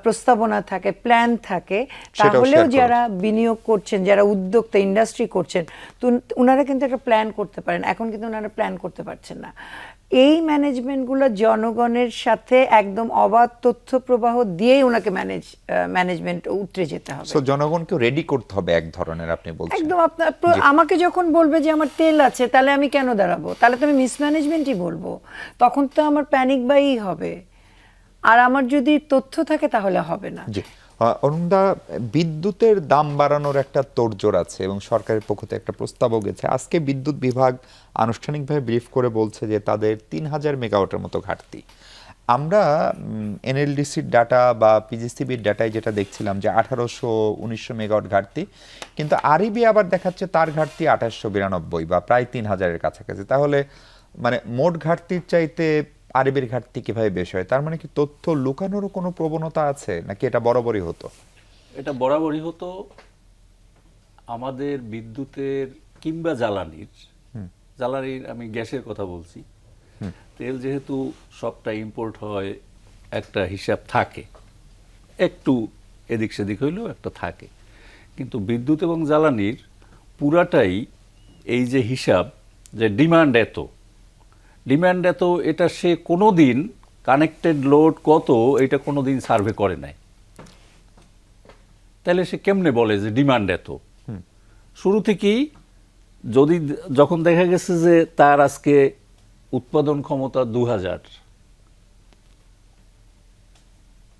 প্রস্তাবনা থাকে, প্ল্যান থাকে, তাহলেও যারা বিনিয়োগ করছেন, যারা উদ্যোক্তা, ইন্ডাস্ট্রি করছেন, তো ওনারা কিন্তু একটা প্ল্যান করতে পারেন। এখন কিন্তু ওনারা প্ল্যান করতে পারছেন না। এই ম্যানেজমেন্টগুলো জনগণের সাথে একদম অবাধ তথ্য প্রবাহ দিয়েই ওনাকে ম্যানেজমেন্ট উতরে যেতে হবে। সো জনগণকে রেডি করতে হবে এক ধরনের, আপনি বলছেন। একদম আমাকে যখন বলবে যে আমার তেল আছে, তাহলে আমি কেন দাঁড়াবো? তাহলে তো আমি মিসম্যানেজমেন্টই বলবো, তখন তো আমার প্যানিক বাইই হবে। আর আমার যদি তথ্য থাকে তাহলে হবে না। জি অরুণদা, বিদ্যুতের দাম বাড়ানোর একটা তোড়জোড় আছে এবং সরকারের পক্ষ থেকে একটা প্রস্তাবও গেছে। আজকে বিদ্যুৎ বিভাগ আনুষ্ঠানিকভাবে ব্রিফ করে বলছে যে তাদের 3000 মেগাওয়াটের মতো ঘাটতি। আমরা এনএলডিসির ডাটা বা পিজিসিবির ডাটায় যেটা দেখছিলাম যে 1800-1900 মেগাওয়াট ঘাটতি, কিন্তু আরইবি আবার দেখাচ্ছে তার ঘাটতি 2892 বা প্রায় 3000-এর কাছাকাছি। তাহলে মানে মোট ঘাটতির চাইতে আরবির ঘাটতি কিভাবে বেশি হয়? তার মানে কি তথ্য লুকানোরও কোনো প্রবণতা আছে, নাকি এটা বরাবরই হতো? এটা বরাবরই হতো। আমাদের বিদ্যুতের কিংবা জ্বালানির, আমি গ্যাসের কথা বলছি, তেল যেহেতু সবটা ইম্পোর্ট হয়, একটা হিসাব থাকে, একটু এদিক সেদিক হইলেও একটা থাকে। কিন্তু বিদ্যুৎ এবং জ্বালানির পুরাটাই এই যে হিসাব, যে ডিমান্ড এত, এটা সে কোনো দিন কানেক্টেড লোড কত এটা কোনো দিন সার্ভে করে নাই। তাহলে সে কেমনে বলে যে ডিমান্ড এত? শুরু থেকেই যখন দেখা গেছে যে তার আজকে উৎপাদন ক্ষমতা 2000,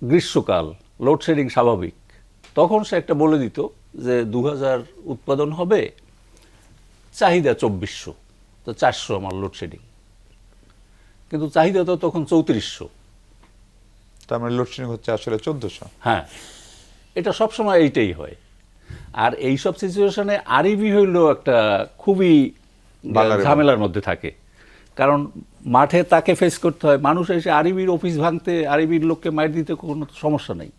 গ্রীষ্মকাল, লোডশেডিং স্বাভাবিক, তখন সে একটা বলে দিত যে 2000 উৎপাদন হবে, চাহিদা 2400, তো 400 আমার লোডশেডিং। কিন্তু চাহিদা তো তখন 3400। তার মানে লোডশেডিং হচ্ছে আসলে 1400। হ্যাঁ, এটা সবসময় এইটাই হয়। আর এইসব সিচুয়েশনে আরইবি হইল একটা খুবই ঝামেলার মধ্যে থাকে, কারণ মাঠে তাকে ফেস করতে হয়। মানুষ এসে আরইবির অফিস ভাঙতে, আরইবির লোককে মার দিতে কোনো সমস্যা নেই।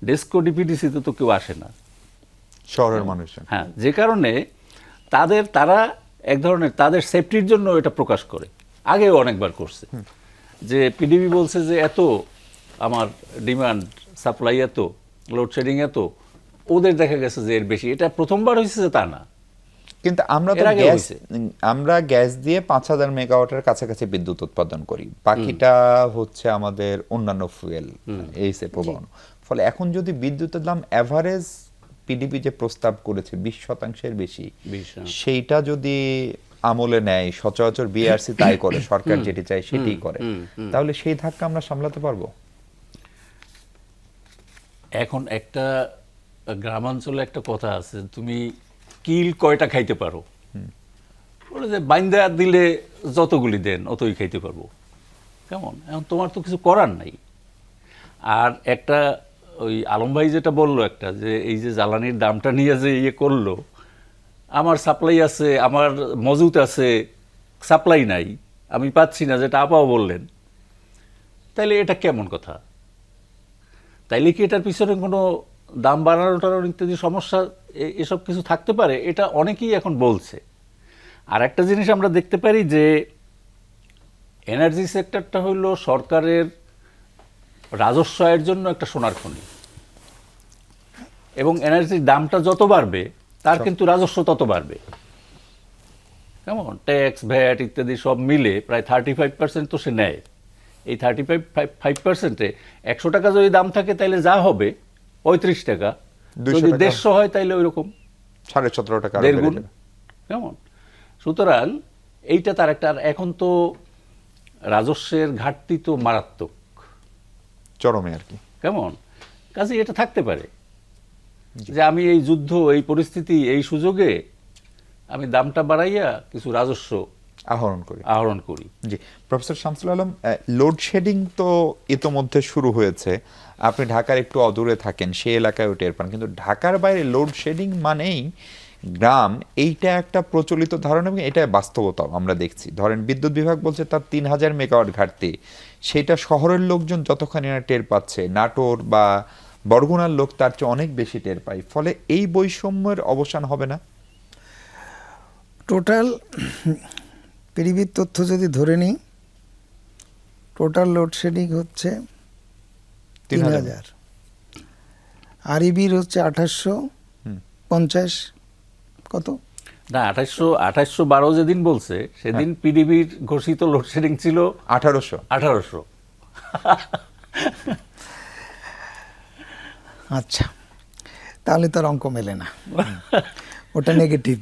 ডেস্কো ডিপিডিসিতে তো কেউ আসে না, শহরের মানুষ। হ্যাঁ, যে কারণে তারা এক ধরনের তাদের সেফটির জন্য এটা প্রকাশ করে, আগেও অনেকবার করছে, যে পিডিবি বলছে যে এত আমার ডিমান্ড, সাপ্লাই এত, লোডশেডিং এত, ওদের দেখা গেছে যে এর বেশি। এটা প্রথমবার হয়েছে যে তা না, কিন্তু আমরা গ্যাস দিয়ে 5000 মেগাওয়াটের কাছাকাছি বিদ্যুৎ উৎপাদন করি, বাকিটা হচ্ছে আমাদের অন্যান্য ফুয়েল, এই সে প্রবাহ। ফলে এখন যদি বিদ্যুতের দাম এভারেজ পিডিবি যে প্রস্তাব করেছে 20% বেশি, সেইটা যদি আমলে নেয়, সচরাচর বিআরসি তাই করে, সরকার যেটি চায় সেটাই করে, তাহলে সেই ধাক্কা আমরা সামলাতে পারবো? এখন একটা গ্রামাঞ্চলে একটা কথা আছে, তুমি কিল কয়টা খাইতে পারো? বলে যে বাইন্দা দিলে যতগুলি দেন অতই খাইতে পারবো। কেমন? এখন তোমার তো কিছু করার নাই। আর একটা ওই আলম ভাই যেটা বললো একটা, যে এই যে জ্বালানির দামটা নিয়ে যে ইয়ে করলো, আমার সাপ্লাই আছে, আমার মজুত আছে, সাপ্লাই নাই, আমি পাচ্ছি না, যেটা আপাও বললেন, তাইলে এটা কেমন কথা? তাইলে কি এটার পিছনে কোনো দাম বাড়ানোটার ইত্যাদি সমস্যা, এসব কিছু থাকতে পারে? এটা অনেকেই এখন বলছে। আর একটা জিনিস আমরা দেখতে পারি যে এনার্জি সেক্টরটা হইল সরকারের রাজস্ব আয়ের জন্য একটা সোনার খনি, এবং এনার্জির দামটা যত বাড়বে তার কিন্তু রাজস্ব তত বাড়বে। কেমন? ট্যাক্স, ভ্যাট ইত্যাদি সব মিলে প্রায় 35% তো সে নেয়। এই 35%-এ 100 টাকা যদি দাম থাকে তাহলে যা হবে 35 টাকা, যদি 150 হয় তাহলে ওই রকম 17.5 টাকা, 1.5 গুণ। কেমন? সুতরাং এইটা তার একটা। এখন তো রাজস্বের ঘাটতি তো মারাত্মক, চরমে আর কি। কেমন? কাজে এটা থাকতে পারে যে আমি এই যুদ্ধ, এই পরিস্থিতি, এই সুযোগে আমি দামটা বাড়াইয়া কিছু রাজস্ব আহরণ করি। জি, প্রফেসর শামসুল আলম, লোডশেডিং তো ইতোমধ্যে শুরু হয়েছে। আপনি ঢাকার একটু অদূরে থাকেন, সেই এলাকায় টের পান, কিন্তু ঢাকার বাইরে লোডশেডিং মানেই গ্রাম, এইটা একটা প্রচলিত ধারণা এবং এটা বাস্তবতাও আমরা দেখছি। ধরেন বিদ্যুৎ বিভাগ বলছে তার 3000 মেগাওয়াট ঘাটতি, সেটা শহরের লোকজন যতখানি না টের পাচ্ছে, নাটোর বা বরগুনার লোক তার চেয়ে অনেক বেশি টের পায়। ফলে এই বৈষম্যের অবসান হবে না? টোটাল পিডিবির তথ্য যদি ধরে নিই, টোটাল লোডশেডিং হচ্ছে 3000, আরইবির হচ্ছে 2850 কত না 2812 যেদিন বলছে সেদিন পিডিবির ঘোষিত লোডশেডিং ছিল 1800। আচ্ছা, তাহলে তার অঙ্ক মেলে না, ওটা নেগেটিভ।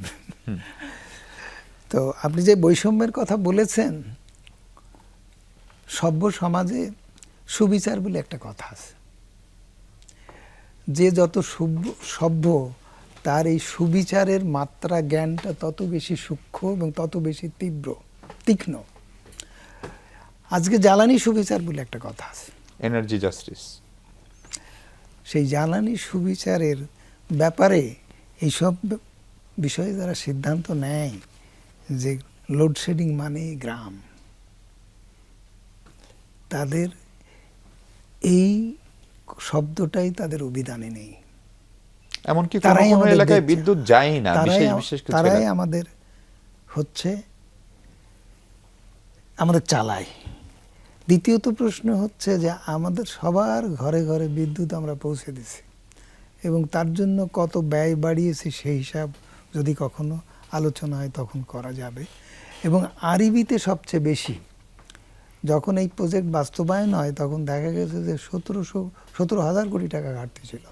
তো আপনি যে বৈষম্যের কথা বলেছেন, সভ্য সমাজে সুবিচার বলে একটা কথা আছে। যে যত সভ্য তার এই সুবিচারের মাত্রা জ্ঞানটা তত বেশি সূক্ষ্ম এবং তত বেশি তীক্ষ্ণ। আজকে জ্বালানি সুবিচার বলে একটা কথা আছে, এনার্জি জাস্টিস। সেই জ্বালানি সুবিচারের ব্যাপারে এইসব বিষয়ে যারা সিদ্ধান্ত নেয় যে লোডশেডিং মানে গ্রাম, তাদের এই শব্দটাই তাদের অভিধানে নেই। এমনকি কোনো এলাকায় বিদ্যুৎ যায় না, বিশেষ কিছু তারাই আমাদের হচ্ছে আমাদের চালায়। দ্বিতীয়ত প্রশ্ন হচ্ছে যে আমাদের সবার ঘরে ঘরে বিদ্যুৎ আমরা পৌঁছে দিছি এবং তার জন্য কত ব্যয় বাড়িয়েছি সেই হিসাব যদি কখনো আলোচনা হয় তখন করা যাবে। এবং আরইবিতে সবচেয়ে বেশি যখন এই প্রজেক্ট বাস্তবায়ন হয় তখন দেখা গেছে যে 17,000 কোটি টাকা ঘাটতি ছিল।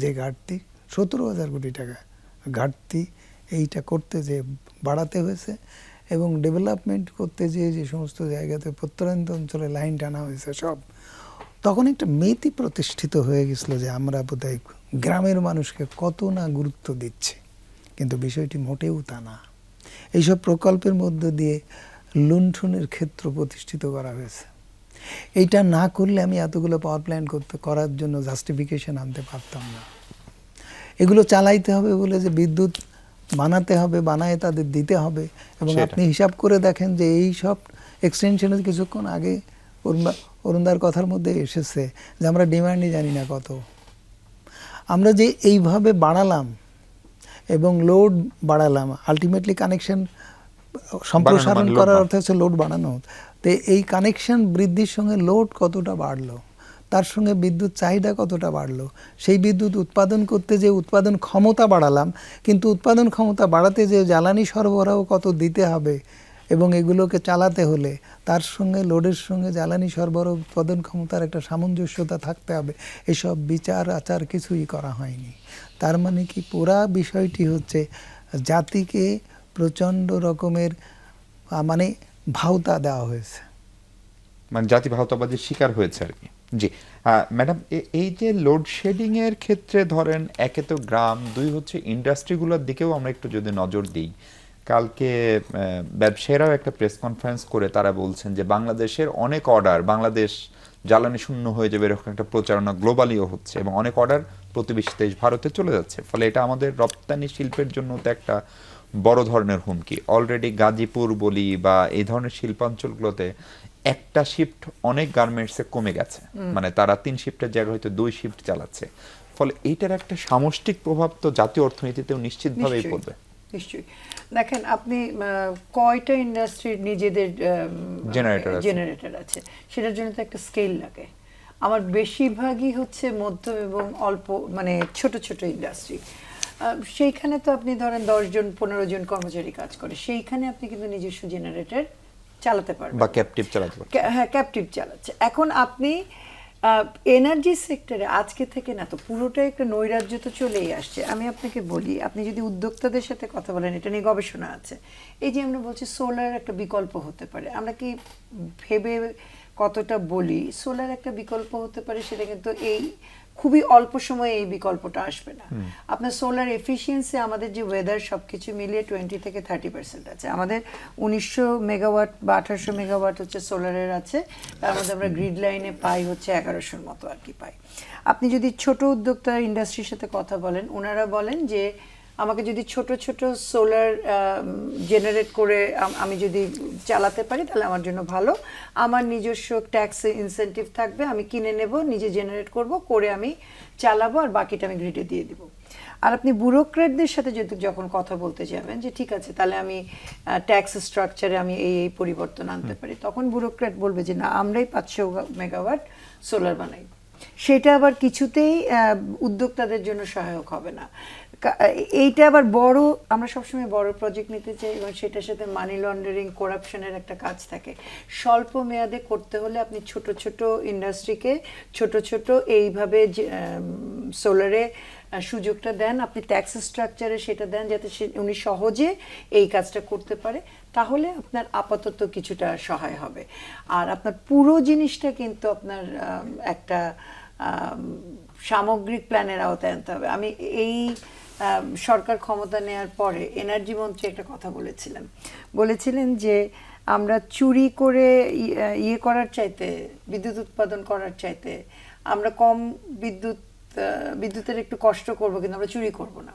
যে ঘাটতি 17,000 কোটি টাকা ঘাটতি, এইটা করতে যে বাড়াতে হয়েছে এবং ডেভেলপমেন্ট করতে যে সমস্ত জায়গাতে প্রত্যন্ত অঞ্চলে লাইন টানা হয়েছে সব, তখন একটা মেতি প্রতিষ্ঠিত হয়ে গেছিল যে আমরা বোধহয় গ্রামের মানুষকে কত না গুরুত্ব দিচ্ছি, কিন্তু বিষয়টি মোটেও তা না। এইসব প্রকল্পের মধ্য দিয়ে লুণ্ঠনের ক্ষেত্র প্রতিষ্ঠিত করা হয়েছে। এইটা না করলে আমি এতগুলো পাওয়ার প্ল্যান্ট করার জন্য জাস্টিফিকেশন আনতে পারতাম না। এগুলো চালাইতে হবে বলে যে বিদ্যুৎ বানাতে হবে, বানায় তাদের দিতে হবে। এবং আপনি হিসাব করে দেখেন যে এই সব এক্সটেনশনের কিছুক্ষণ আগে অরুণদার কথার মধ্যে এসেছে যে আমরা ডিমান্ডই জানি না কত। আমরা যে এইভাবে বাড়ালাম এবং লোড বাড়ালাম, আলটিমেটলি কানেকশন সম্প্রসারণ করার অর্থ হচ্ছে লোড বাড়ানো। তো এই কানেকশন বৃদ্ধির সঙ্গে লোড কতটা বাড়লো, তার সঙ্গে বিদ্যুৎ চাহিদা কতটা বাড়লো, সেই বিদ্যুৎ উৎপাদন করতে যে উৎপাদন ক্ষমতা বাড়ালাম, কিন্তু উৎপাদন ক্ষমতা বাড়াতে যে জ্বালানি সরবরাহ কত দিতে হবে এবং এগুলোকে চালাতে হলে তার সঙ্গে লোডের সঙ্গে জ্বালানি সরবরাহ উৎপাদন ক্ষমতার একটা সামঞ্জস্যতা থাকতে হবে। এসব বিচার আচার কিছুই করা হয়নি। তার মানে কি পুরা বিষয়টি হচ্ছে জাতিকে প্রচণ্ড রকমের মানে ভাওতা দেওয়া হয়েছে, মানে জাতি ভাওতাবাদীর শিকার হয়েছে আর কি। জি ম্যাডাম, এই যে লোডশেডিং এর ক্ষেত্রে ধরেন একে তো গ্রাম, দুই হচ্ছে ইন্ডাস্ট্রিগুলোর দিকেও আমরা একটু যদি নজর দিই, কালকে ব্যবসায়ীরাও একটা প্রেস কনফারেন্স করে তারা বলছেন যে বাংলাদেশের অনেক অর্ডার, বাংলাদেশ জ্বালানি শূন্য হয়ে যাবে এরকম একটা প্রচারণা গ্লোবালিও হচ্ছে এবং অনেক অর্ডার প্রতিবেশী দেশ ভারতে চলে যাচ্ছে। ফলে এটা আমাদের রপ্তানি শিল্পের জন্য তো একটা বড় ধরনের হুমকি। অলরেডি গাজীপুর বলি বা এই ধরনের শিল্পাঞ্চলগুলোতে একটা শিফট অনেক গার্মেন্টসে কমে গেছে, মানে তারা 3 শিফটের জায়গায় হয়তো 2 শিফট চালাচ্ছে। ফলে এইটার একটা সামষ্টিক প্রভাব তো জাতীয় অর্থনীতিতেও নিশ্চিতভাবেই পড়বে। নিশ্চয়ই। দেখেন আপনি কয়টা ইন্ডাস্ট্রির নিজেদের জেনারেটর আছে, সেটার জন্য তো একটা স্কেল লাগে। আমার বেশিরভাগই হচ্ছে মধ্যম এবং অল্প মানে ছোট ছোট ইন্ডাস্ট্রি। সেইখানে তো আপনি ধরেন 10 জন 15 জন কর্মচারী কাজ করে, সেইখানে আপনি কিন্তু নিজস্ব জেনারেটর চালাতে পারবেন বা ক্যাপটিভ চালাতে পারবেন। হ্যাঁ, ক্যাপটিভ চালাচ্ছে। এখন আপনি এনার্জি সেক্টরে আজকে থেকে না তো পুরোটাই একটা নৈরাজ্য তো চলেই আসছে। আমি আপনাকে বলি, আপনি যদি উদ্যোক্তাদের সাথে কথা বলেন, এটা নিয়ে গবেষণা আছে, এই যে আমরা বলছি সোলার একটা বিকল্প হতে পারে, আমরা কি ভেবে কতটা বলি সোলার একটা বিকল্প হতে পারে, সেটা কিন্তু এই খুবই অল্প সময়ে এই বিকল্পটা আসবে না। আপনার সোলার এফিসিয়েন্সি আমাদের যে ওয়েদার সবকিছু মিলিয়ে 20 থেকে 30% আছে। আমাদের 1900 মেগাওয়াট বা 1800 মেগাওয়াট হচ্ছে সোলারের আছে, তার মধ্যে আমরা গ্রিড লাইনে পাই হচ্ছে 1100-র মতো আর কি পাই। আপনি যদি ছোট উদ্যোক্তা ইন্ডাস্ট্রির সাথে কথা বলেন, ওনারা বলেন যে আমাকে যদি ছোট ছোট সোলার জেনারেট করে আমি যদি চালাতে পারি তাহলে আমার জন্য ভালো, আমার নিজস্ব ট্যাক্স ইনসেন্টিভ থাকবে, আমি কিনে নেব, নিজে জেনারেট করব, করে আমি চালাবো, আর বাকিটা আমি গ্রিডে দিয়ে দিব। আর আপনি ব্যুরোক্র্যাটদের সাথে যখন কথা বলতে যাবেন যে ঠিক আছে তাহলে আমি ট্যাক্স স্ট্রাকচারে আমি এই পরিবর্তন আনতে পারি, তখন ব্যুরোক্র্যাট বলবে যে না, আমরাই 500 মেগাওয়াট সোলার বানাই। সেটা আবার কিছুতেই উদ্যোক্তাদের জন্য সহায়ক হবে না। এইটা আবার বড়, আমরা সবসময় বড় প্রজেক্ট নিতে চাই এবং সেটার সাথে মানি লন্ডারিং, করাপশনের একটা কাজ থাকে। স্বল্প মেয়াদে করতে হলে আপনি ছোট ছোট ইন্ডাস্ট্রিকে ছোট ছোট এইভাবে সোলারে সুযোগটা দেন, আপনি ট্যাক্স স্ট্রাকচারে সেটা দেন যাতে উনি সহজে এই কাজটা করতে পারে, তাহলে আপনার আপাতত কিছুটা সহায় হবে। আর আপনার পুরো জিনিসটা কিন্তু আপনার একটা সামগ্রিক প্ল্যানের আওতায় আনতে হবে। আমি এই সরকার ক্ষমতা নেওয়ার পরে এনার্জি মন্ত্রী একটা কথা বলেছিলেন যে আমরা চুরি করে ইয়ে করার চাইতে, বিদ্যুৎ উৎপাদন করার চাইতে আমরা কম বিদ্যুতের একটু কষ্ট করব, কিন্তু আমরা চুরি করব না।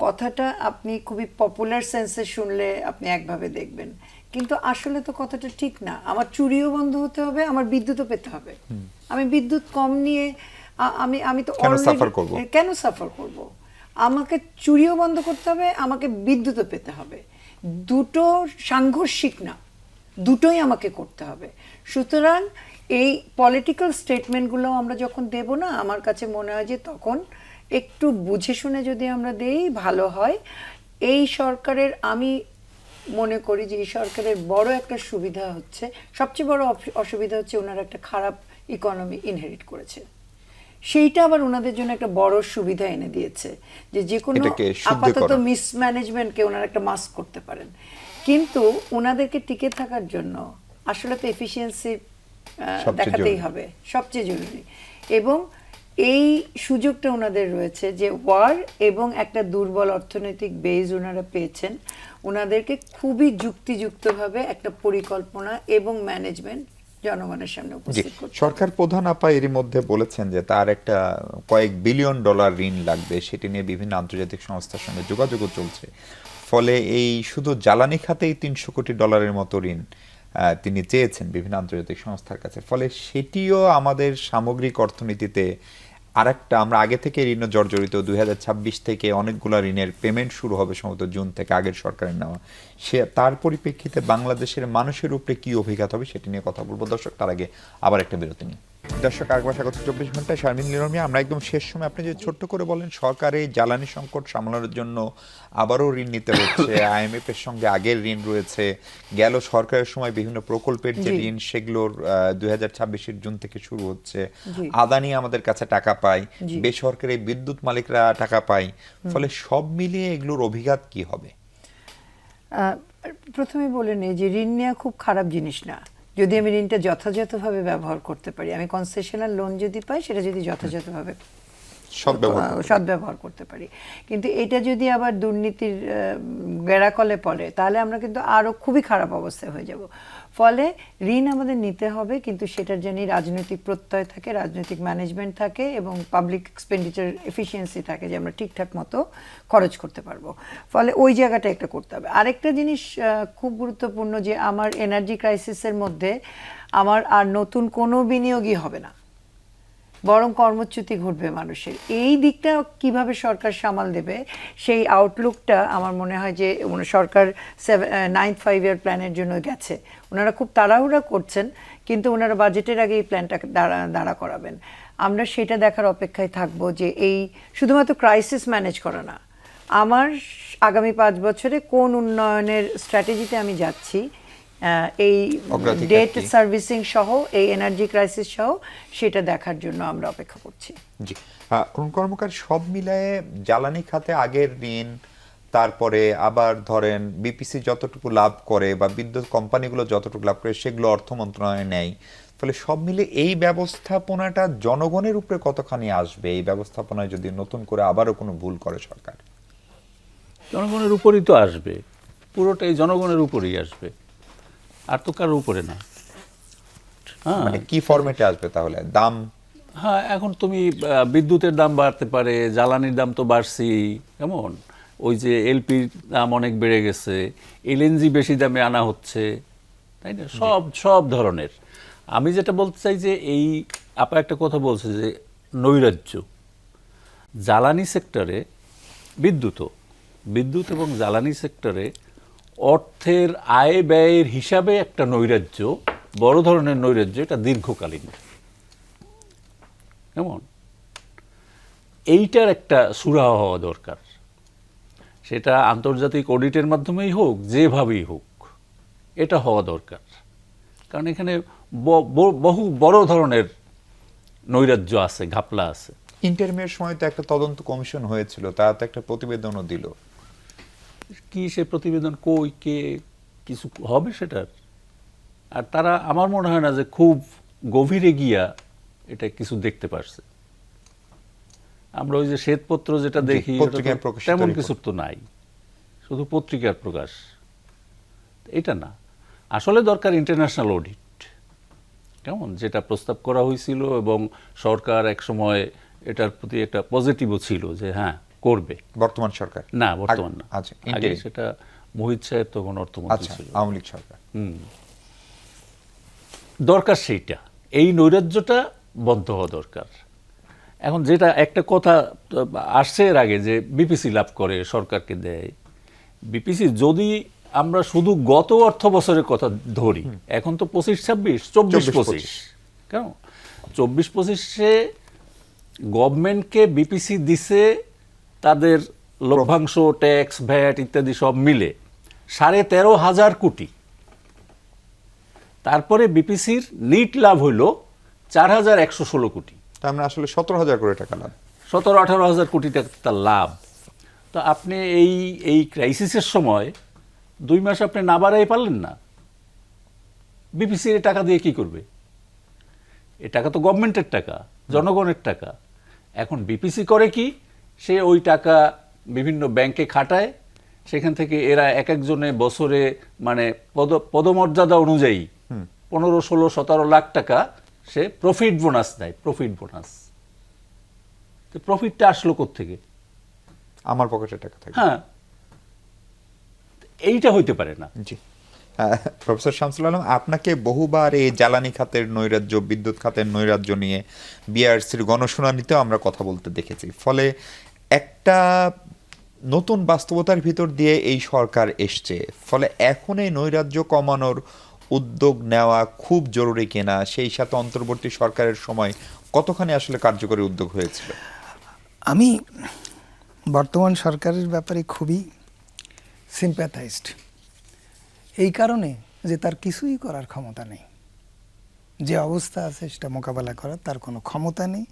কথাটা আপনি খুবই পপুলার সেন্সে শুনলে আপনি একভাবে দেখবেন, কিন্তু আসলে তো কথাটা ঠিক না। আমার চুরিও বন্ধ হতে হবে, আমার বিদ্যুৎও পেতে হবে। আমি বিদ্যুৎ কম নিয়ে আমি তো কেন সাফার করব? আমাকে চুরিও বন্ধ করতে হবে, আমাকে বিদ্যুৎও পেতে হবে। দুটো সাংঘর্ষিক না, দুটোই আমাকে করতে হবে। সুতরাং এই পলিটিক্যাল স্টেটমেন্টগুলো আমরা যখন দেব না, আমার কাছে মনে হয় যে তখন একটু বুঝে শুনে যদি আমরা দেই ভালো হয়। এই সরকারের, আমি মনে করি যে এই সরকারের বড় একটা সুবিধা হচ্ছে, সবচেয়ে বড় অসুবিধা হচ্ছে ওনারা একটা খারাপ ইকোনমি ইনহেরিট করেছে। সেইটা আবার ওনাদের জন্য একটা বড় সুবিধা এনে দিয়েছে যে কোনো আপাতত মিসম্যানেজমেন্টকে ওনারা একটা মাস্ক করতে পারেন। কিন্তু ওনাদেরকে টিকে থাকার জন্য আসলে তো এফিসিয়েন্সি দেখাতেই হবে, সবচেয়ে জরুরি। এবং এই সুযোগটা ওনাদের রয়েছে যে ওয়ার এবং একটা দুর্বল অর্থনৈতিক বেজ ওনারা পেয়েছেন, ওনাদেরকে খুবই যুক্তিযুক্তভাবে একটা পরিকল্পনা এবং ম্যানেজমেন্ট জনগণের সামনে উপস্থিত করতে। সরকার প্রধান আপা এরই মধ্যে বলেছেন যে তার একটা কয়েক বিলিয়ন ডলার ঋণ লাগবে, সেটি নিয়ে বিভিন্ন আন্তর্জাতিক সংস্থার সঙ্গে যোগাযোগও চলছে। ফলে এই শুধু জ্বালানি খাতেই 300 কোটি ডলারের মতো ঋণ তিনি চেয়েছেন বিভিন্ন আন্তর্জাতিক সংস্থার কাছে। ফলে সেটিও আমাদের সামগ্রিক অর্থনীতিতে আরেকটা, আমরা আগে থেকে ঋণ জর্জরিত, 2026 থেকে অনেকগুলো ঋণের পেমেন্ট শুরু হবে সম্ভবত জুন থেকে, আগের সরকারের নেওয়া। তার পরিপ্রেক্ষিতে বাংলাদেশের মানুষের উপরে কি অভিজ্ঞতা হবে সেটি নিয়ে কথা বলবো। দর্শক, তার আগে আবার একটা বিরতি নিই। দর্শক, আরেকবার স্বাগত 24 ঘন্টায়, শারমিন লিরমি। আমরা একদম শেষ সময়, আপনি যদি ছোট্ট করে বলেন, সরকারের জ্বালানি সংকট সামলানোর জন্য আবারও ঋণ নিতে হচ্ছে, IMF এর সঙ্গে আগের ঋণ রয়েছে, গেল সরকারের সময় বিভিন্ন প্রকল্পের যে ঋণ সেগুলোর 2026 জুন থেকে শুরু হচ্ছে, আদানি আমাদের কাছে টাকা পায়, বেসরকারি বিদ্যুৎ মালিকরা টাকা পায়। ফলে সব মিলিয়ে এগুলোর অভিঘাত কি হবে? প্রথমে বলে নেই যে ঋণ নেওয়া খুব খারাপ জিনিস না, যদি আমি ঋণটা যথাযথভাবে ব্যবহার করতে পারি। আমি কনসেশনাল লোন যদি পাই, সেটা যদি যথাযথভাবে সদ্ব্যবহার করতে পারি। কিন্তু এটা যদি আবার দুর্নীতির গেরাকলে পড়ে, তাহলে আমরা কিন্তু আরো খুবই খারাপ অবস্থায় হয়ে যাব। ফলে ঋণ আমাদের নিতে হবে, কিন্তু সেটার জন্য রাজনৈতিক প্রত্যয় থাকে, রাজনৈতিক ম্যানেজমেন্ট থাকে এবং পাবলিক এক্সপেন্ডিচার এফিসিয়েন্সি থাকে, যে আমরা ঠিকঠাক মতো খরচ করতে পারবো। ফলে ওই জায়গাটা একটা করতে হবে। আরেকটা জিনিস খুব গুরুত্বপূর্ণ, যে আমার এনার্জি ক্রাইসিসের মধ্যে আমার আর নতুন কোনো বিনিয়োগই হবে না, বরং কর্মচ্যুতি ঘটবে মানুষের। এই দিকটা কিভাবে সরকার সামাল দেবে, সেই আউটলুকটা আমার মনে হয় যে সরকার 9th 5-year প্ল্যানের জন্য গেছে। ওনারা খুব তাড়াহুড়া করছেন, কিন্তু ওনারা বাজেটের আগে এই প্ল্যানটা দাঁড়া করাবেন। আমরা সেটা দেখার অপেক্ষায় থাকবো, যে এই শুধুমাত্র ক্রাইসিস ম্যানেজ করা না, আমার আগামী 5 বছরে কোন উন্নয়নের স্ট্র্যাটেজিতে আমি যাচ্ছি, এই ডেট সার্ভিসিং সহ, এই এনার্জি ক্রাইসিস সহ, সেটা দেখার জন্য আমরা অপেক্ষা করছি। জি, অরুণ কর্মকার, সব মিলায়ে জ্বালানি খাতে আগের ঋণ, তারপরে আবার ধরেন বিপিসি যতটুকু লাভ করে বা বিদ্যুৎ কোম্পানিগুলো যতটুকু লাভ করে সেগুলো অর্থ মন্ত্রণালয়ে নেয়। ফলে সব মিলে এই ব্যবস্থাপনাটা জনগণের উপরে কতখানি আসবে, এই ব্যবস্থাপনায় যদি নতুন করে আবারও কোনো ভুল করে সরকার? জনগণের উপরই তো আসবে, পুরোটাই জনগণের উপরেই আসবে, আর তো কারোর উপরে না। মানে কি ফরম্যাটে আসবে তাহলে? দাম, হ্যাঁ, এখন তুমি বিদ্যুতের দাম বাড়তে পারে, জ্বালানির দাম তো বাড়ছেই। কেমন, ওই যে এলপির দাম অনেক বেড়ে গেছে, এলএনজি বেশি দামে আনা হচ্ছে, তাই না? সব ধরনের। আমি যেটা বলতে চাই যে এই আপা একটা কথা বলছে যে নৈরাজ্য জ্বালানি সেক্টরে, বিদ্যুৎ এবং জ্বালানি সেক্টরে অর্থের আয় ব্যয়ের হিসাবে একটা নৈরাজ্য, বড় ধরনের নৈরাজ্য, এটা দীর্ঘকালীন। কেমন? এইটার একটা সুরাহা হওয়া দরকার, সেটা আন্তর্জাতিক অডিটের মাধ্যমেই হোক, যেভাবেই হোক, এটা হওয়া দরকার। কারণ এখানে বহু বড় ধরনের নৈরাজ্য আছে, ঘাপলা আছে। ইন্টারমিডিয়েট সময় তো একটা তদন্ত কমিশন হয়েছিল, তারা তো একটা প্রতিবেদনও দিল। কি সে প্রতিবেদন, কই, কে, কিছু হবে সেটার? আর তারা আমার মনে হয় না যে খুব গভীরে গিয়া এটা কিছু দেখতে পারছে। আমরা ওই যে শ্বেতপত্র যেটা দেখি, পত্রিকায় প্রকাশিত তেমন report। কিছু তো নাই, শুধু পত্রিকার প্রকাশ। এটা না, আসলে দরকার ইন্টারন্যাশনাল অডিট, কেমন, যেটা প্রস্তাব করা হয়েছিল এবং সরকার এক সময় এটার প্রতি একটা পজিটিভও ছিল যে হ্যাঁ করবে। বর্তমান সরকার না, বর্তমান না, আচ্ছা, আগে interim। সেটা মোহিত সাহেব তখন অর্থমন্ত্রী আচ্ছা, ছিল। আওয়ামী লীগ সরকার। দরকার সেইটা, এই নৈরাজ্যটা বন্ধ হওয়া দরকার। এখন যেটা একটা কথা আসছে এর আগে যে বিপিসি লাভ করে, সরকারকে দেয়। বিপিসি যদি আমরা শুধু গত অর্থ বছরের কথা ধরি, এখন তো 25-26, 24-25, কেন 24-25-এ গভর্নমেন্টকে বিপিসি দিছে তাদের লভ্যাংশ, ট্যাক্স, ভ্যাট ইত্যাদি সব মিলে 13,500 কোটি। তারপরে বিপিসির নিট লাভ হইল 4,116 কোটি। তার মানে আসলে 17,000 করে টাকা লাভ। 17-18 কোটি টাকা তার লাভ। তো আপনি এই ক্রাইসিসের সময় 2 মাস আপনি না বাড়াই পারলেন না। বিপিসির টাকা দিয়ে কি করবে? এ টাকা তো গভর্নমেন্টের টাকা, জনগণের টাকা। এখন বিপিসি করে কি, সে ওই টাকা বিভিন্ন ব্যাংকে খাটায়, সেখান থেকে এরা এক একজনে বছরে মানে পদমর্যাদা অনুযায়ী 15, 16, 17 লাখ টাকা সে প্রফিট বোনাস দেয়। প্রফিট বোনাস, প্রফিটটা আসলো কোত্থেকে? আমার পকেটে টাকা থাকে। হ্যাঁ, এইটা হইতে পারে না। জি, প্রফেসর শামসুল আলম, আপনাকে বহুবার এই জ্বালানি খাতের নৈরাজ্য, বিদ্যুৎ খাতের নৈরাজ্য নিয়ে বিআরসির গণশুনানিতেও আমরা কথা বলতে দেখেছি। ফলে একটা নতুন বাস্তবতার ভিতর দিয়ে এই সরকার এসছে। ফলে এখন এই নৈরাজ্য কমানোর উদ্যোগ নেওয়া খুব জরুরি কিনা, সেই সাথে অন্তর্বর্তী সরকারের সময় কতখানি আসলে কার্যকরী উদ্যোগ হয়েছিল? আমি বর্তমান সরকারের ব্যাপারে খুবই সিম্প্যাথাইজড, এই কারণে যে তার কিছুই করার ক্ষমতা নেই। যে অবস্থা আছে সেটা মোকাবেলা করার তার কোনো ক্ষমতা নেই।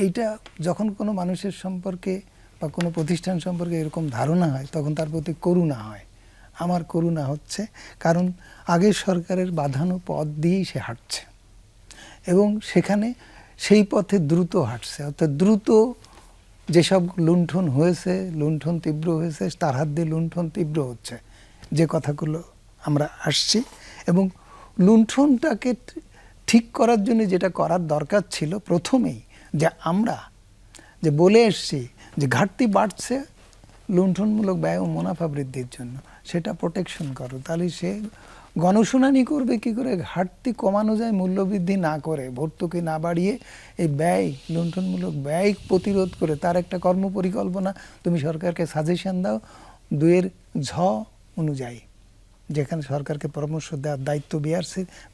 এইটা যখন কোনো মানুষের সম্পর্কে বা কোনো প্রতিষ্ঠান সম্পর্কে এরকম ধারণা হয়, তখন তার প্রতি করুণা হয়। আমার করুণা হচ্ছে, কারণ আগের সরকারের বাঁধানো পথ দিয়েই সে হাঁটছে এবং সেখানে সেই পথে দ্রুত হাঁটছে। অর্থাৎ দ্রুত যেসব লুণ্ঠন হয়েছে, লুণ্ঠন তীব্র হয়েছে, তার হাত দিয়ে লুণ্ঠন তীব্র হচ্ছে, যে কথাগুলো আমরা আসছি। এবং লুণ্ঠনটাকে ঠিক করার জন্য যেটা করার দরকার ছিল প্রথমেই, যে আমরা যে বলে এসছি যে ঘাটতি বাড়ছে লুণ্ঠনমূলক ব্যয় ও মুনাফা বৃদ্ধির জন্য, সেটা প্রোটেকশন করো। তাহলে সে গণশুনানি করবে কি করে ঘাটতি কমানো যায় মূল্যবৃদ্ধি না করে, ভর্তুকি না বাড়িয়ে এই ব্যয়, লুণ্ঠনমূলক ব্যয় প্রতিরোধ করে তার একটা কর্মপরিকল্পনা তুমি সরকারকে সাজেশন দাও 2-এর-ঝ অনুযায়ী, যেখানে সরকারকে পরামর্শ দেওয়ার দায়িত্ব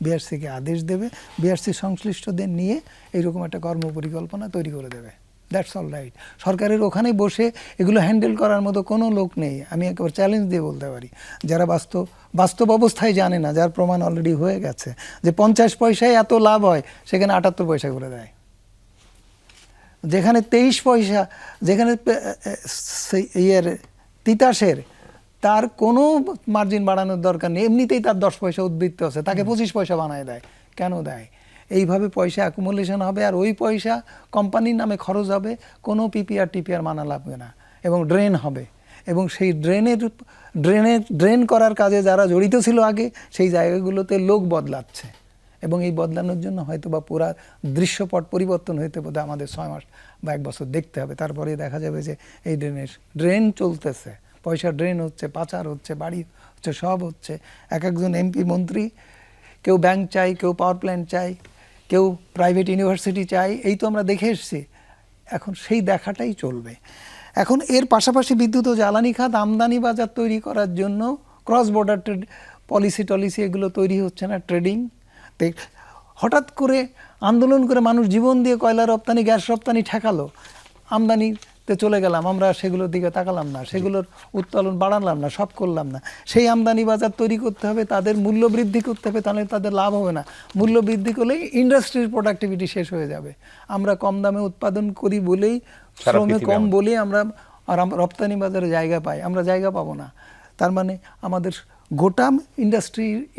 বিআরসিকে আদেশ দেবে, বিআরসি সংশ্লিষ্টদের নিয়ে এইরকম একটা কর্মপরিকল্পনা তৈরি করে দেবে। That's all right. সরকারের ওখানে বসে এগুলো হ্যান্ডেল করার মতো কোনো লোক নেই। আমি একবার চ্যালেঞ্জ দিয়ে বলতে পারি, যারা বাস্তব অবস্থায় জানে না, যার প্রমাণ অলরেডি হয়ে গেছে যে 50 পয়সায় এত লাভ হয়, সেখানে 78 পয়সা করে দেয়। যেখানে 23 পয়সা, যেখানে তিতাসের তার কোনো মার্জিন বাড়ানোর দরকার নেই, এমনিতেই তার 10 পয়সা উদ্বৃত্ত আছে, তাকে 25 পয়সা বানায় দেয়। কেন দেয়? এইভাবে পয়সা অ্যাকুমুলেশন হবে, আর ওই পয়সা কোম্পানির নামে খরচ হবে, কোনো টিপিআর মানা লাগবে না, এবং ড্রেন হবে। এবং সেই ড্রেন করার কাজে যারা জড়িত ছিল আগে, সেই জায়গাগুলোতে লোক বদলাচ্ছে, এবং এই বদলানোর জন্য হয়তো বা পুরা দৃশ্যপট পরিবর্তন হইতে বোধ আমাদের 6 মাস বা 1 বছর দেখতে হবে। তারপরে দেখা যাবে যে এই ড্রেন চলতেছে, পয়সা ড্রেন হচ্ছে, পাচার হচ্ছে, বাড়ি হচ্ছে, সব হচ্ছে। একজন এমপি মন্ত্রী, কেউ ব্যাংক চাই, কেউ পাওয়ার প্ল্যান্ট চাই, কেউ প্রাইভেট ইউনিভার্সিটি চাই, এই তো আমরা দেখে এসছি। এখন সেই দেখাটাই চলবে। এখন এর পাশাপাশি বিদ্যুৎ ও জ্বালানি খাত আমদানি বাজার তৈরি করার জন্য ক্রস বর্ডার পলিসি এগুলো তৈরি হচ্ছে না, ট্রেডিং। হঠাৎ করে আন্দোলন করে মানুষ জীবন দিয়ে কয়লা রপ্তানি, গ্যাস রপ্তানি ঠেকালো, আমদানিতে চলে গেলাম, আমরা সেগুলোর দিকে তাকালাম না, সেগুলোর উৎপাদন বাড়ালাম না, সব করলাম না। সেই আমদানি বাজার তৈরি করতে হবে, তাদের মূল্য বৃদ্ধি করতে হবে, তাহলে তাদের লাভ হবে না। মূল্য বৃদ্ধি করলেই ইন্ডাস্ট্রির প্রোডাক্টিভিটি শেষ হয়ে যাবে। আমরা কম দামে উৎপাদন করি বলেই, সারা শ্রমে পৃথিবী কম আমাদের। বলেই আমরা রপ্তানি বাজারে জায়গা পাই, আমরা জায়গা পাবো না। তার মানে আমাদের গোটা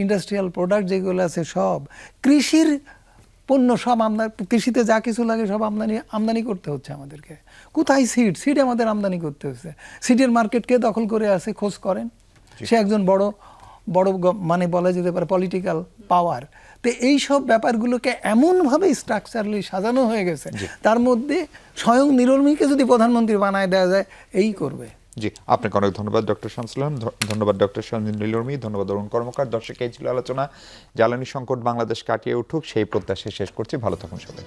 ইন্ডাস্ট্রিয়াল প্রোডাক্ট যেগুলো আছে সব, কৃষির পণ্য সব কৃষিতে যা কিছু লাগে সব আমদানি করতে হচ্ছে আমাদেরকে। কোথায় সিড আমাদের আমদানি করতে হচ্ছে। সিডের মার্কেট কে দখল করে আছে খোঁজ করেন, সে একজন বড় মানে বলা যেতে পারে পলিটিক্যাল পাওয়ার। তো এই সব ব্যাপারগুলোকে এমনভাবে স্ট্রাকচারালি সাজানো হয়ে গেছে, তার মধ্যে স্বয়ং নির্মীকে যদি প্রধানমন্ত্রী বানায় দেওয়া যায়, এই করবে। জি, আপনাকে অনেক ধন্যবাদ ডক্টর শামসুল আলম, ধন্যবাদ ডক্টর সঞ্জীব নীলর্মী, ধন্যবাদ অরুণ কর্মকার। দর্শক, এই ছিল আলোচনা। জ্বালানি সংকট বাংলাদেশ কাটিয়ে উঠুক সেই প্রত্যাশায় শেষ করছি। ভালো থাকুন সবাই।